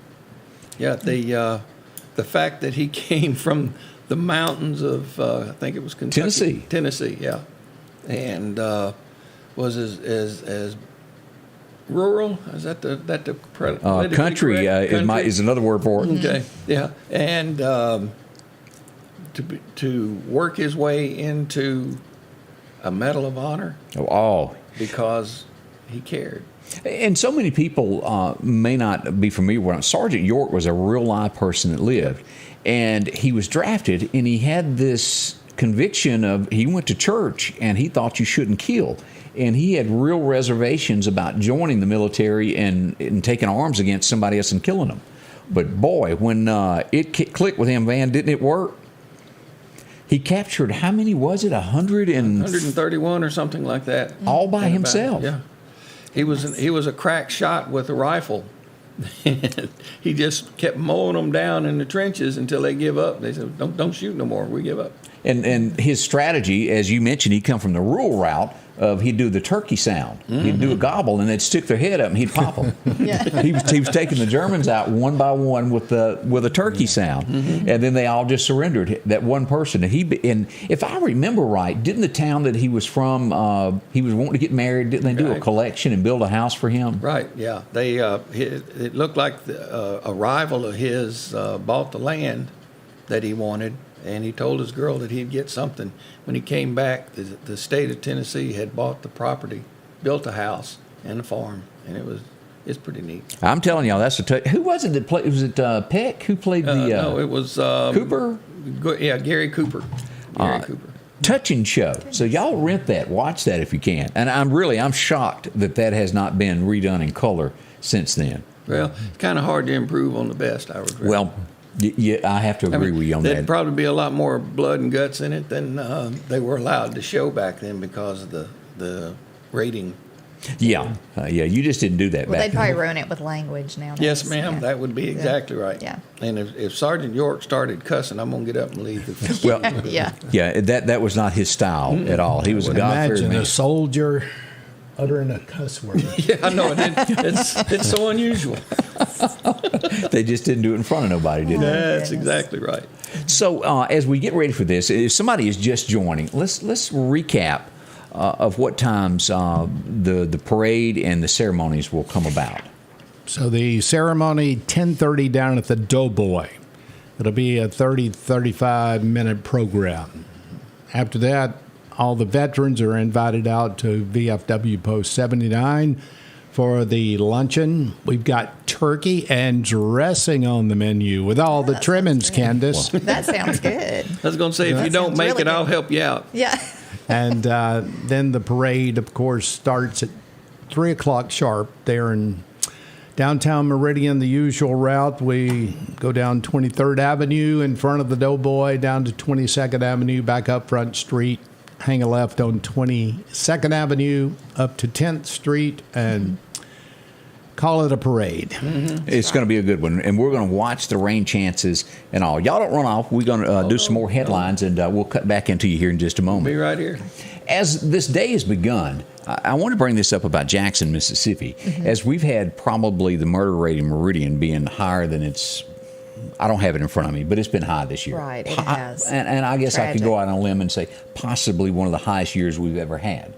Yeah, the fact that he came from the mountains of I think it was Kentucky, Tennessee, yeah, and was as rural. Is that the politically Country correct? is another word for it. Okay, yeah, and to work his way into a Medal of Honor Oh, because he cared. and so many people may not be familiar with him. Sergeant York was a real live person that lived, and he was drafted, and he had this conviction of he went to church and he thought you shouldn't kill, and he had real reservations about joining the military and taking arms against somebody else and killing them. But boy, when it clicked with him, Van, didn't it work? He captured, how many was it? 131 or something like that. All by himself. Yeah. He was a crack shot with a rifle. He just kept mowing them down in the trenches until they give up. They said, "Don't shoot no more. We give up." And his strategy, as you mentioned, he'd come from the rural route of he'd do the turkey sound. He'd do a gobble, and they'd stick their head up, and he'd pop them. he was taking the Germans out one by one with a turkey sound, and then they all just surrendered. That one person, and if I remember right, didn't the town that he was from, he was wanting to get married? Didn't they do a collection and build a house for him? Right. Yeah. They it looked like a rival of his bought the land that he wanted. And he told his girl that he'd get something. When he came back, the state of Tennessee had bought the property, built a house and a farm, and it's pretty neat. I'm telling y'all, that's who was it that played? Was it Peck who played the? No, it was Cooper. Yeah, Gary Cooper. Cooper. Touching show. So y'all rent that, watch that if you can. And I'm shocked that has not been redone in color since then. Well, it's kind of hard to improve on the best, I regret. Well. Yeah, I have to agree with you on that. There'd probably be a lot more blood and guts in it than they were allowed to show back then because of the rating. Yeah, you just didn't do that Well, back they'd probably then. ruin it with language now. Yes, ma'am. That would be exactly right. Yeah. And if Sergeant York started cussing, I'm gonna get up and leave. Well, Yeah. that was not his style at all. He was a God-fearing Imagine man. a soldier uttering a cuss word. Yeah, I know. It's so unusual. They just didn't do it in front of nobody, did they? That's exactly right. So as we get ready for this, if somebody is just joining, let's recap of what times the parade and the ceremonies will come about. So the ceremony, 10:30 down at the Doughboy. It'll be a 35-minute program. After that, all the veterans are invited out to VFW Post 79 for the luncheon. We've got turkey and dressing on the menu with all the trimmings, Candace. That sounds good. I was gonna say, if you don't sounds make really it, I'll good. help you out. Yeah. And then the parade, of course, starts at 3 o'clock sharp there in downtown Meridian, the usual route. We go down 23rd Avenue in front of the Doughboy, down to 22nd Avenue, back up Front Street, hang a left on 22nd Avenue, up to 10th Street, and call it a parade. Mm-hmm. It's going to be a good one, and we're going to watch the rain chances and all. Y'all don't run off. We're going to do some more headlines, and we'll cut back into you here in just a moment. Be right here. As this day has begun, I want to bring this up about Jackson, Mississippi, as we've had probably the murder rate in Meridian being higher than it's I don't have it in front of me, but it's been high this year. Right, it has. And I guess I could Tragic. go out on a limb and say possibly one of the highest years we've ever had.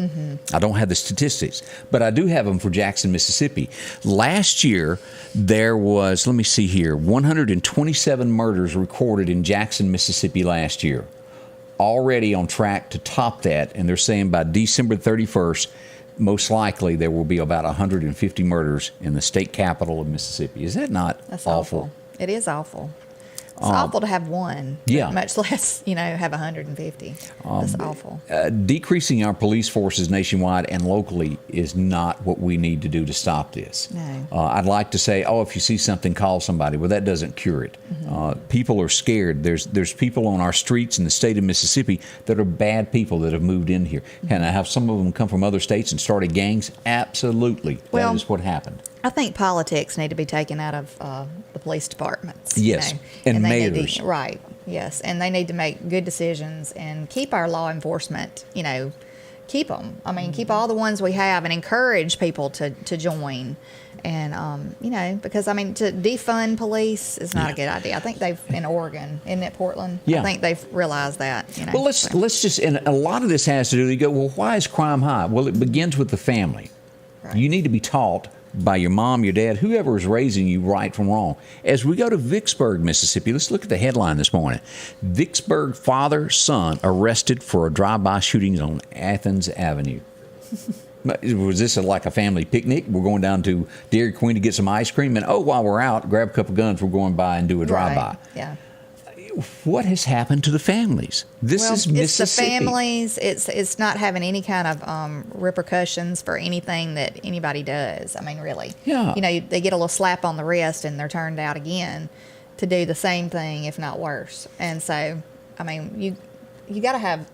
I don't have the statistics, but I do have them for Jackson, Mississippi. Last year, there was, let me see here, 127 murders recorded in Jackson, Mississippi last year. Already on track to top that, and they're saying by December 31st, most likely there will be about 150 murders in the state capital of Mississippi. Is that not That's awful? awful. It is awful. It's awful to have one. Yeah. Much less, have 150. That's awful. Decreasing our police forces nationwide and locally is not what we need to do to stop this. No. I'd like to say, if you see something, call somebody. Well, that doesn't cure it. People are scared. There's people on our streets in the state of Mississippi that are bad people that have moved in here. Can I have some of them come from other states and started gangs? Absolutely. Well, that is what happened. I think politics need to be taken out of the police departments. Yes, and they need mayors. right, yes. And they need to make good decisions and keep our law enforcement, keep them. I mean, keep all the ones we have and encourage people to join. And, because, to defund police is not a good idea. I think in Oregon, isn't it Portland? Yeah. I think they've realized that, Well, let's just, and a lot of this has to do, you go, well, why is crime high? Well, it begins with the family. Right. You need to be taught by your mom, your dad, whoever is raising you right from wrong. As we go to Vicksburg, Mississippi, let's look at the headline this morning. Vicksburg father, son arrested for a drive-by shooting on Athens Avenue. Was this like a family picnic? We're going down to Dairy Queen to get some ice cream, and while we're out, grab a couple guns, we're going by and do a drive-by. Right. Yeah. What has happened to the families? This is Mississippi. It's the families. It's not having any kind of repercussions for anything that anybody does. Really. Yeah. They get a little slap on the wrist and they're turned out again to do the same thing, if not worse. And so, you got to have,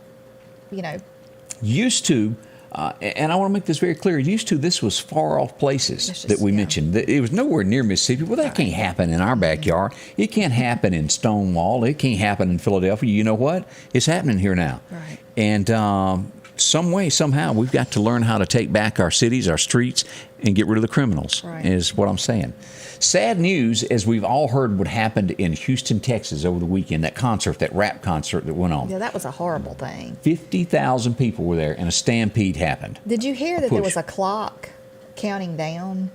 Used to. And I want to make this very clear. Used to, this was far off places that we mentioned. It was nowhere near Mississippi. Well, that can't happen in our backyard. It can't happen in Stonewall. It can't happen in Philadelphia. You know what? It's happening here now. Right. And some way, somehow, we've got to learn how to take back our cities, our streets, and get rid of the criminals, is what I'm saying. Sad news, as we've all heard what happened in Houston, Texas over the weekend, that concert, that rap concert that went on. Yeah, that was a horrible thing. 50,000 people were there, and a stampede happened. Did you hear that there was a clock counting down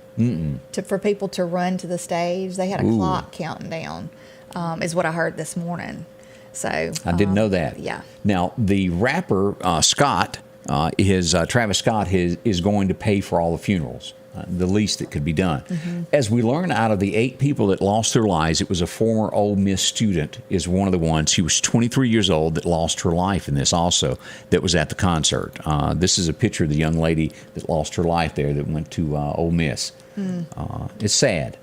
for people to run to the stage? They had a clock counting down, is what I heard this morning. So I didn't know that. Yeah. Now, the rapper Scott, Travis Scott, is going to pay for all the funerals. The least that could be done. As we learn out of the 8 people that lost their lives, it was a former Ole Miss student is one of the ones. She was 23 years old that lost her life in this also, that was at the concert. This is a picture of the young lady that lost her life there that went to Ole Miss. It's sad.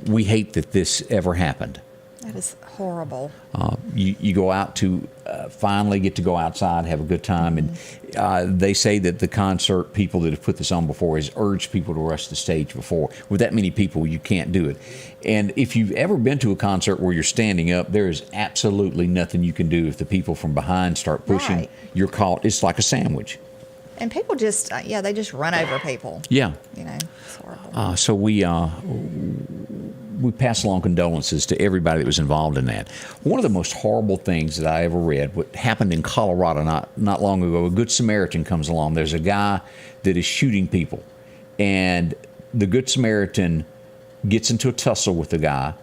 We hate that this ever happened. That is horrible. You go out to finally get to go outside, have a good time, and they say that the concert people that have put this on before has urged people to rush the stage before. With that many people, you can't do it. And if you've ever been to a concert where you're standing up, there is absolutely nothing you can do if the people from behind start pushing. Right. You're caught. It's like a sandwich. And people just, they just run over people. Yeah. It's horrible. So we pass along condolences to everybody that was involved in that. One of the most horrible things that I ever read, what happened in Colorado not long ago, a Good Samaritan comes along. There's a guy that is shooting people, and the Good Samaritan gets into a tussle with the guy,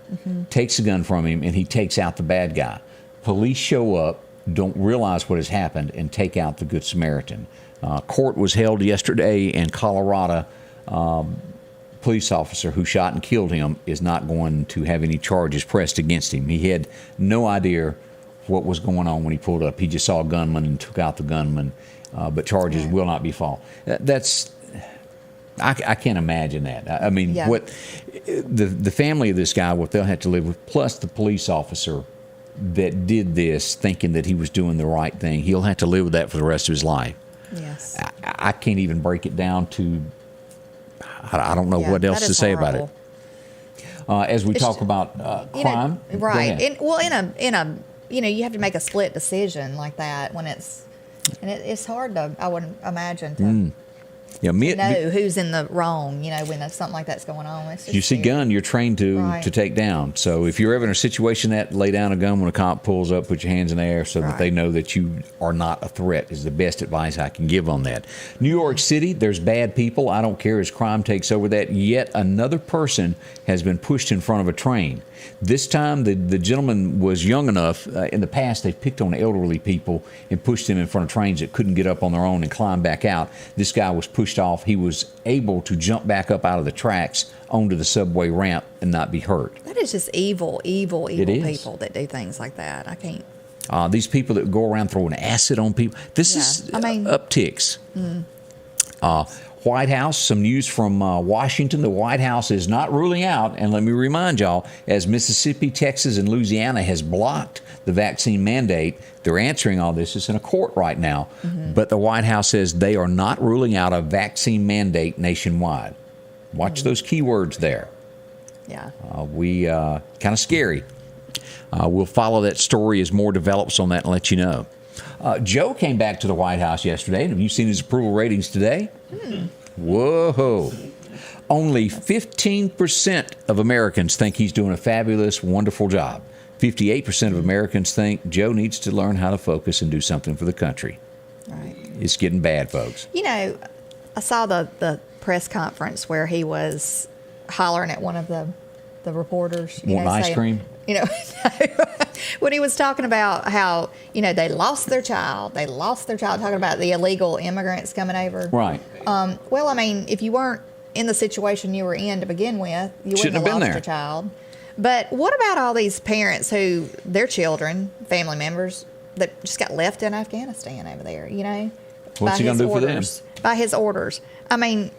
takes a gun from him, and he takes out the bad guy. Police show up, don't realize what has happened, and take out the Good Samaritan. Court was held yesterday in Colorado. Police officer who shot and killed him is not going to have any charges pressed against him. He had no idea what was going on when he pulled up. He just saw a gunman and took out the gunman, but charges will not be filed. I can't imagine that. What the family of this guy, what they'll have to live with, plus the police officer that did this thinking that he was doing the right thing, he'll have to live with that for the rest of his life. Yes. I can't even break it down to, I don't know what else to say about it. As we talk about crime, right? You have to make a split decision like that when it's hard to, I would imagine, You know who's in the wrong, when something like that's going on. It's just you see scary. gun, you're trained to take down. So if you're ever in a situation that lay down a gun when a cop pulls up, put your hands in the air so that they know that you are not a threat is the best advice I can give on that. New York City, there's bad people. I don't care as crime takes over that. Yet another person has been pushed in front of a train. This time, the gentleman was young enough. In the past, they've picked on elderly people and pushed them in front of trains that couldn't get up on their own and climb back out. This guy was pushed off. He was able to jump back up out of the tracks onto the subway ramp and not be hurt. That is just evil people that do things like that. I can't. These people that go around throwing acid on people. This is upticks. White House, some news from Washington. The White House is not ruling out, and let me remind y'all, as Mississippi, Texas, and Louisiana has blocked the vaccine mandate, they're answering all this. It's in a court right now. But the White House says they are not ruling out a vaccine mandate nationwide. Watch those keywords there. Yeah. We kind of scary. We'll follow that story as more develops on that and let you know. Joe came back to the White House yesterday. Have you seen his approval ratings today? Whoa. Only 15% of Americans think he's doing a fabulous, wonderful job. 58% of Americans think Joe needs to learn how to focus and do something for the country. Right. It's getting bad, folks. I saw the press conference where he was hollering at one of the reporters. Want ice cream? When he was talking about how, they lost their child, talking about the illegal immigrants coming over. Right. Well, I mean, if you weren't in the situation you were in to begin with, you wouldn't have lost your child. But what about all these parents who, their children, family members, that just got left in Afghanistan over there, What's he going to do for them? By his orders. I mean,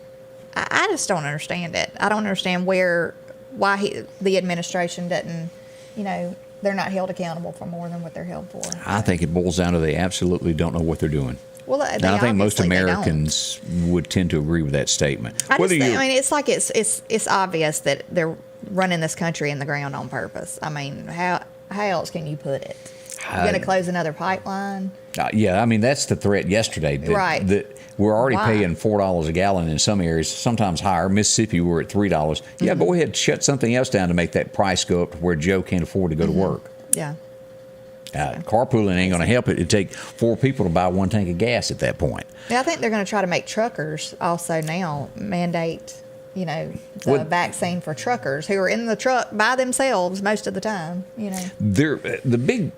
I just don't understand it. I don't understand why the administration doesn't, they're not held accountable for more than what they're held for. I think it boils down to they absolutely don't know what they're doing. Well, and I think most Americans would tend to agree with that statement. It's like it's obvious that they're running this country in the ground on purpose. I mean, how else can you put it? You're going to close another pipeline? Yeah, I mean, that's the threat yesterday. Right. We're already paying $4 a gallon in some areas, sometimes higher. Mississippi, we're at $3. Yeah, go ahead, shut something else down to make that price go up to where Joe can't afford to go to work. Yeah. Carpooling ain't going to help it. It'd take 4 people to buy 1 tank of gas at that point. Yeah, I think they're going to try to make truckers also now mandate, the vaccine for truckers who are in the truck by themselves most of the time, The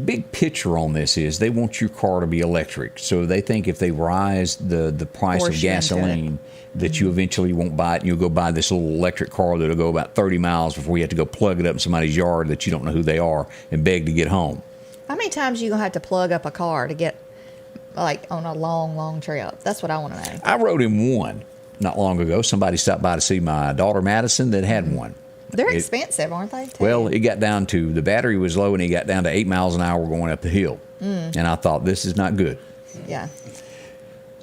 big picture on this is they want your car to be electric. So they think if they rise the price of gasoline, that you eventually won't buy it and you'll go buy this little electric car that'll go about 30 miles before you have to go plug it up in somebody's yard that you don't know who they are and beg to get home. How many times are you going to have to plug up a car to get, on a long, long trip? That's what I want to know. I rode in one not long ago. Somebody stopped by to see my daughter, Madison, that had one. They're expensive, aren't they? Well, it got down to, the battery was low and it got down to 8 miles an hour going up the hill. And I thought, this is not good. Yeah.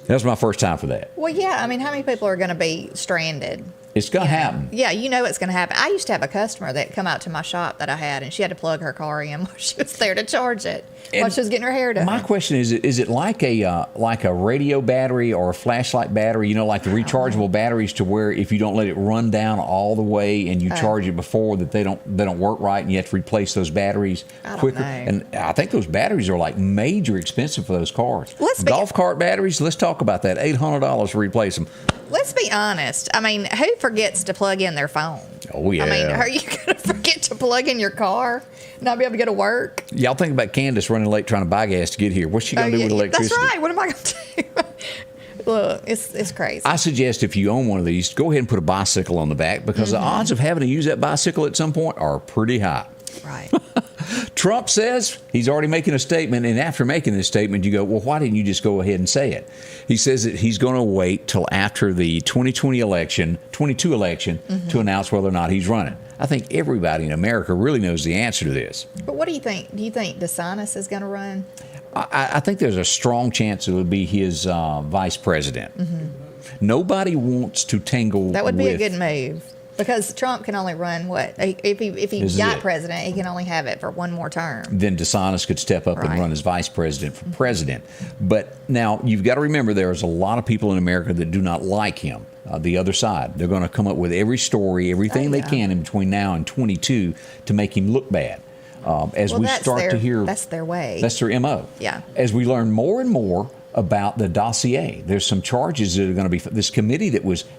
That was my first time for that. Well, yeah. I mean, how many people are going to be stranded? It's going to happen. Yeah, it's going to happen. I used to have a customer that come out to my shop that I had, and she had to plug her car in while she was there to charge it while she was getting her hair done. My question is it like a radio battery or a flashlight battery, like the rechargeable batteries, to where if you don't let it run down all the way and you charge it before, that they don't work right and you have to replace those batteries quicker? And I think those batteries are major expensive for those cars. Golf cart batteries, let's talk about that. $800 to replace them. Let's be honest. I mean, who forgets to plug in their phone? Oh, yeah. I mean, are you going to forget to plug in your car? Not be able to go to work? Y'all think about Candace running late trying to buy gas to get here. What's she going to do with electricity? That's right. What am I going to do? Look, it's crazy. I suggest if you own one of these, go ahead and put a bicycle on the back, because the odds of having to use that bicycle at some point are pretty high. Right. Trump says he's already making a statement, and after making this statement, you go, well, why didn't you just go ahead and say it? He says that he's going to wait till after the 22 election to announce whether or not he's running. I think everybody in America really knows the answer to this. But what do you think? Do you think DeSantis is going to run? I think there's a strong chance it would be his vice president. Nobody wants to tangle with... That would be a good move. Because Trump can only run what? If he This is got it. president, he can only have it for one more term. Then DeSantis could step up and Right. run as vice president for president. But now you've got to remember there's a lot of people in America that do not like him. The other side. They're going to come up with every story, everything they can in between now and 22 to make him look bad. As we start to hear, that's their way. that's their MO. Yeah. As we learn more and more about the dossier, there's some charges that are going to be. This committee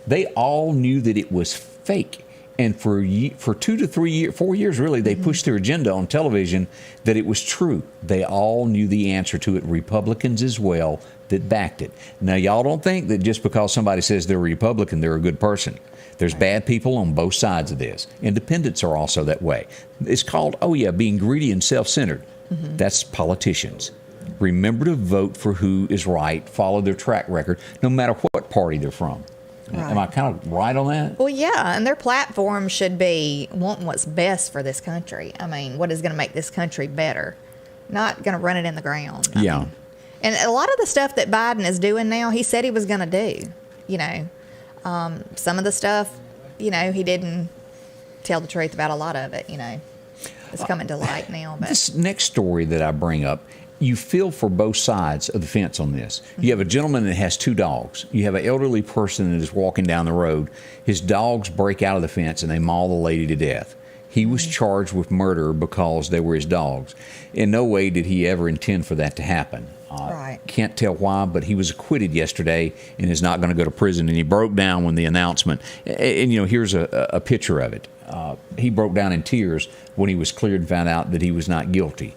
they all knew that it was fake. And for 2 to 3 years, 4 years really, they pushed their agenda on television that it was true. They all knew the answer to it, Republicans as well, that backed it. Now, y'all don't think that just because somebody says they're a Republican, they're a good person. There's bad people on both sides of this. Independents are also that way. It's called, being greedy and self-centered. That's politicians. Remember to vote for who is right, follow their track record, no matter what party they're from. Right. Am I kind of right on that? Well, yeah, and their platform should be wanting what's best for this country. I mean, what is going to make this country better, not going to run it in the ground. I mean, and a lot of the stuff that Biden is doing now, he said he was going to do. You know, some of the stuff, he didn't tell the truth about a lot of it. It's coming to light now. But This next story that I bring up, you feel for both sides of the fence on this. You have a gentleman that has 2 dogs. You have an elderly person that is walking down the road. His dogs break out of the fence and they maul the lady to death. He was charged with murder because they were his dogs. In no way did he ever intend for that to happen. Right. Can't tell why, but he was acquitted yesterday and is not going to go to prison. And he broke down when the announcement, and here's a picture of it. He broke down in tears when he was cleared and found out that he was not guilty.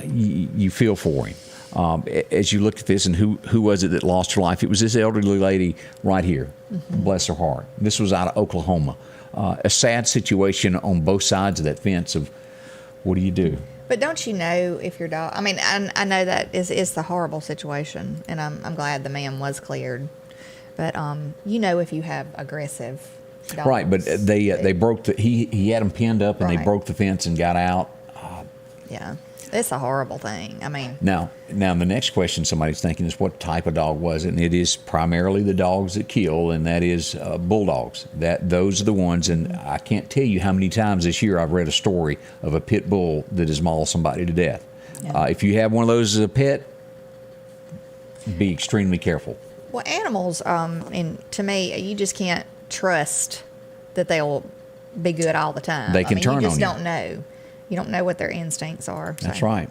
You feel for him. As you look at this, and who was it that lost her life? It was this elderly lady right here. Bless her heart. This was out of Oklahoma. A sad situation on both sides of that fence of what do you do? But don't you know if your dog? I mean, I know that is the horrible situation, and I'm glad the man was cleared. But if you have aggressive dogs, Right, but they broke he had them pinned up and they Right. broke the fence and got out. Yeah, it's a horrible thing. I mean, Now the next question somebody's thinking is what type of dog was it? And it is primarily the dogs that kill, and that is bulldogs. Those are the ones, and I can't tell you how many times this year I've read a story of a pit bull that has mauled somebody to death. Yeah. If you have one of those as a pet, be extremely careful. well, animals, and to me, you just can't trust that they'll be good all the time. They can turn on you you. just don't know. You don't know what their instincts are. So. That's right.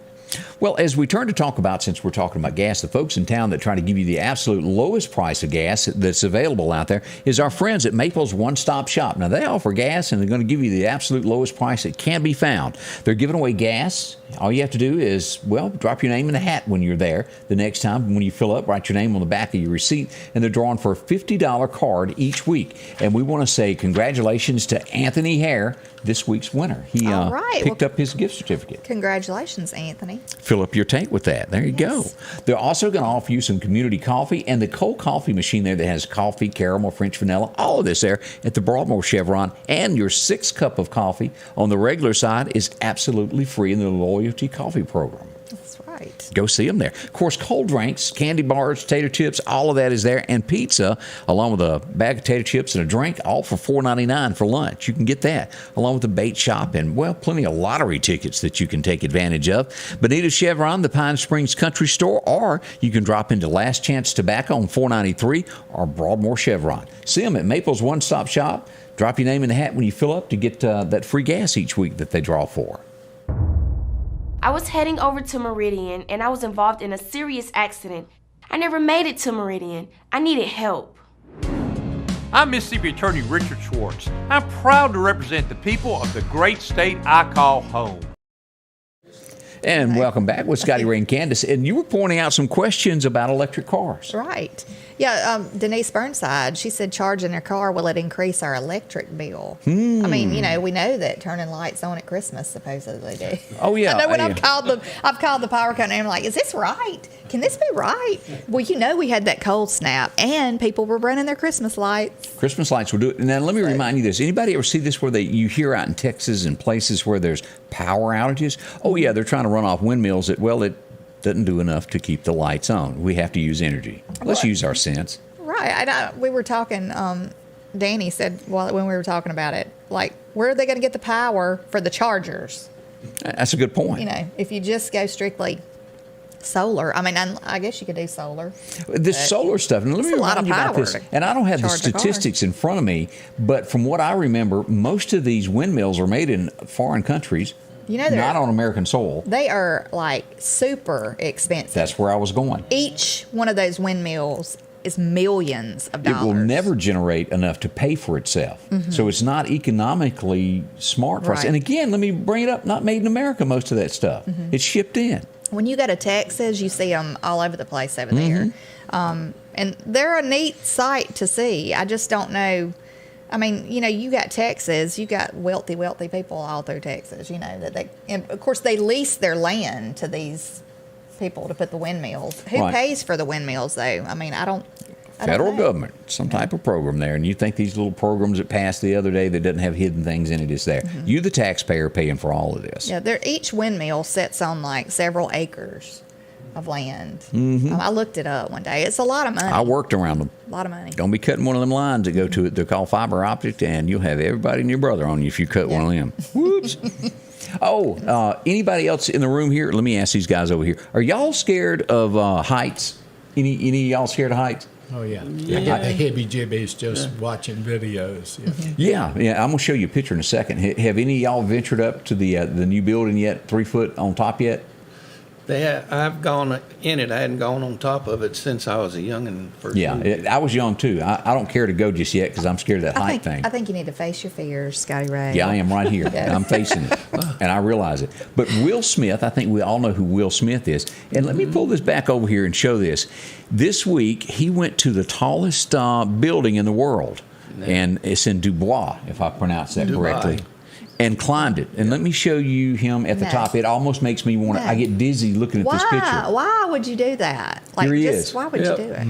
Well, as we turn to talk about, since we're talking about gas, the folks in town that try to give you the absolute lowest price of gas that's available out there is our friends at Maple's One Stop Shop. Now, they offer gas, and they're going to give you the absolute lowest price that can be found. They're giving away gas. All you have to do is, drop your name in the hat when you're there. The next time when you fill up, write your name on the back of your receipt, and they're drawing for a $50 card each week. And we want to say congratulations to Anthony Hare, this week's winner. He All right. picked up his gift certificate. Congratulations, Anthony. Fill up your tank with that. There you go. They're also going to offer you some community coffee and the cold coffee machine there that has coffee, caramel, French vanilla, all of this there at the Broadmoor Chevron. And your 6th cup of coffee on the regular side is absolutely free in the loyalty coffee program. That's right. Go see them there. Of course, cold drinks, candy bars, potato chips, all of that is there. And pizza, along with a bag of potato chips and a drink, all for $4.99 for lunch. You can get that, along with the bait shop and, plenty of lottery tickets that you can take advantage of. Bonita Chevron, the Pine Springs Country Store, or you can drop into Last Chance Tobacco on 493 or Broadmoor Chevron. See them at Maple's One Stop Shop. Drop your name in the hat when you fill up to get that free gas each week that they draw for. I was heading over to Meridian and I was involved in a serious accident. I never made it to Meridian. I needed help. I'm Mississippi Attorney Richard Schwartz. I'm proud to represent the people of the great state I call home. And welcome back with Scotty Ray and Candace. And you were pointing out some questions about electric cars. Right. Yeah, Denise Burnside, she said charging their car, will it increase our electric bill? I mean, we know that turning lights on at Christmas supposedly do. Oh, yeah. I know when I've called the power company, I'm like, is this right? Can this be right? Well, we had that cold snap and people were running their Christmas lights. Christmas lights will do it. Now, let me remind you this. Anybody ever see this where you hear out in Texas and places where there's power outages? Oh, yeah, they're trying to run off windmills it doesn't do enough to keep the lights on. We have to use energy. Let's use our sense. Right. We were talking Danny said when we were talking about it, like, where are they going to get the power for the chargers? That's a good point. You know, if you just go strictly solar, I mean, I guess you could do solar. This solar stuff, and let me a lot remind of you about power this. to And I don't have the charge a car. statistics in front of me, but from what I remember, most of these windmills are made in foreign countries, You know, not on American soil. they are like super expensive. That's where I was going. Each one of those windmills is millions of It dollars. will never generate enough to pay for itself. So it's not economically smart for us. Right. And again, let me bring it up, not made in America, most of that stuff. It's shipped in. When you go to Texas, you see them all over the place over there. And they're a neat sight to see. I just don't know. I mean, you know, you got Texas, you got wealthy people all through Texas, you know, and of course they lease their land to these people to put the windmills. Who Right. pays for the windmills, though? I mean, I don't Federal know. government, some type of program there. And you think these little programs that passed the other day that doesn't have hidden things in it is there. You, the taxpayer, paying for all of this. Yeah, each windmill sits on like several acres of land. I looked it up one day. It's a lot of money. I worked around them. A lot of money. Don't be cutting one of them lines that go to it. They're called fiber optic, and you'll have everybody and your brother on you if you cut one of them. Whoops. Anybody else in the room here? Let me ask these guys over here. Are y'all scared of heights? Any of y'all scared of heights? Oh, yeah. I get the heebie-jeebies just watching videos. Yeah. Yeah. I'm gonna show you a picture in a second. Have any of y'all ventured up to the new building yet? 3 foot on top yet? I've gone in it. I hadn't gone on top of it since I was a youngin'. I was young too. I don't care to go just yet because I'm scared of that height thing. I think you need to face your fears, Scotty Ray. Yeah, I am right here. Yeah. I'm facing it, and I realize it. But Will Smith, I think we all know who Will Smith is. And let me pull this back over here and show this. This week, he went to the tallest building in the world, and it's in Dubois, if I pronounce that correctly, and climbed it. And let me show you him at the top. It almost makes me want to. I get dizzy looking at this picture. Why would you do that? Like, Here he is. Why would you do it?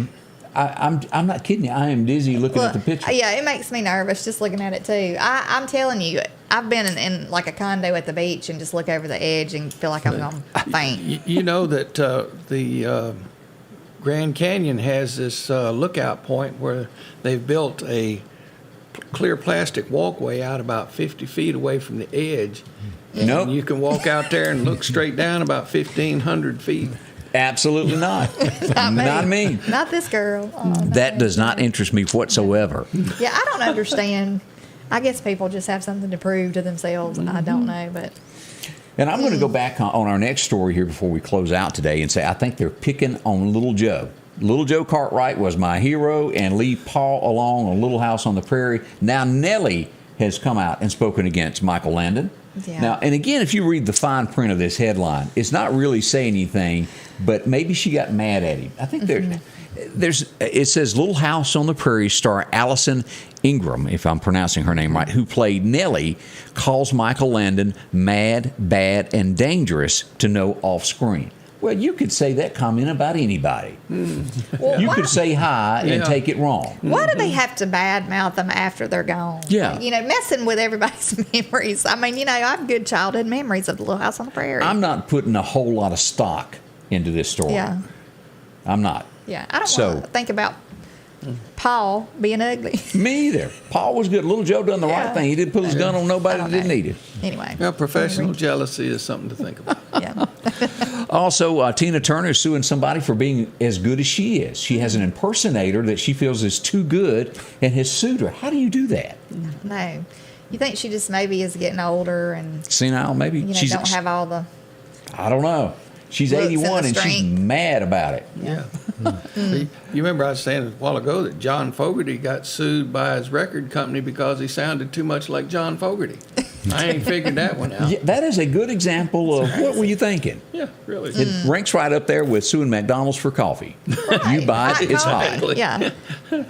I'm not kidding you. I am dizzy looking at the picture. Yeah, it makes me nervous just looking at it too. I'm telling you, I've been in like a condo at the beach and just look over the edge and feel like I'm going to faint. You know that the Grand Canyon has this lookout point where they've built a clear plastic walkway out about 50 feet away from the edge. Nope. And you can walk out there and look straight down about 1,500 feet. Absolutely not. Not me. Not this girl. Oh, no. That does not interest me whatsoever. Yeah, I don't understand. I guess people just have something to prove to themselves, and I don't know, but. And I'm going to go back on our next story here before we close out today and say I think they're picking on Little Joe. Little Joe Cartwright was my hero, and leave Paul alone on Little House on the Prairie. Now Nellie has come out and spoken against Michael Landon. Yeah. Now, and again, if you read the fine print of this headline, it's not really saying anything, but maybe she got mad at him. I think it says Little House on the Prairie star Allison Ingram, if I'm pronouncing her name right, who played Nellie, calls Michael Landon mad, bad, and dangerous to know off screen. Well, you could say that comment about anybody. Well, you could say hi and take it wrong. Why do they have to badmouth them after they're gone? Yeah. You know, messing with everybody's memories. I mean, you know, I have good childhood memories of the Little House on the Prairie. I'm not putting a whole lot of stock into this story. Yeah. I'm not. Yeah. I don't want to think about Paul being ugly. Me either. Paul was good. Little Joe done the right thing. He didn't pull his gun on nobody that didn't need it. Anyway. Well, professional jealousy is something to think about. Yeah. Also, Tina Turner is suing somebody for being as good as she is. She has an impersonator that she feels is too good and has sued her. How do you do that? No. You think she just maybe is getting older and Senile, maybe? you know, don't have all the I don't know. She's looks and 81 the and she's strength. mad about it. Yeah. You remember I was saying a while ago that John Fogerty got sued by his record company because he sounded too much like John Fogerty. I ain't figured that one out. Yeah, that is a good example of what were you thinking? Yeah, really. It ranks right up there with suing McDonald's for coffee. You buy it, it's hot. Yeah.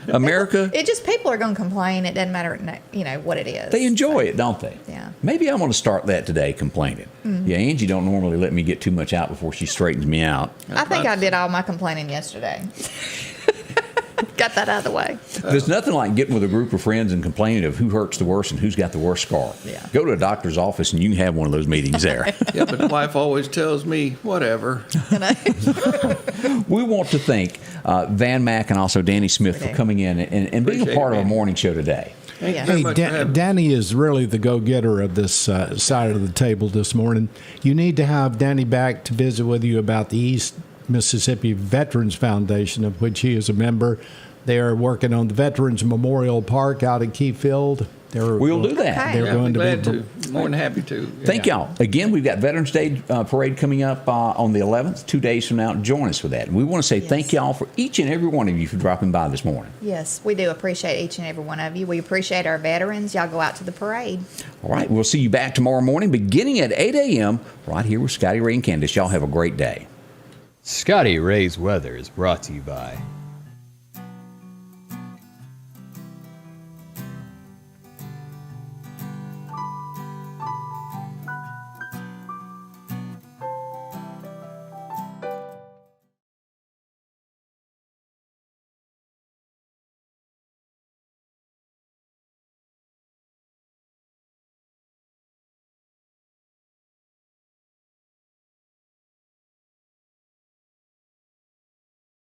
America, It just, people are going to complain. It doesn't matter, you know, what it is. they enjoy it, don't they? Yeah. Maybe I'm going to start that today, complaining. Yeah, Angie don't normally let me get too much out before she straightens me out. I think I did all my complaining yesterday. Got that out of the way. There's nothing like getting with a group of friends and complaining of who hurts the worst and who's got the worst scar. Yeah. Go to a doctor's office and you can have one of those meetings there. Yeah, but the wife always tells me, whatever. We want to thank Van Mack and also Danny Smith for coming in and being a Appreciate part it, of our man. morning show today. Thank you Yeah. very Hey, much for having me. Danny is really the go-getter of this side of the table this morning. You need to have Danny back to visit with you about the East Mississippi Veterans Foundation, of which he is a member. They are working on the Veterans Memorial Park out at Keyfield. We'll do that. Okay. They're Yeah, going I'd be to glad to. More than happy to. Thank y'all. Again, we've got Veterans Day Parade coming up on the 11th, 2 days from now. Join us for that. And we want to say thank y'all for each and every one of you for dropping by this morning. Yes, we do appreciate each and every one of you. We appreciate our veterans. Y'all go out to the parade. All right, we'll see you back tomorrow morning beginning at 8 a.m. right here with Scotty Ray and Candace. Y'all have a great day. Scotty Ray's Weather is brought to you by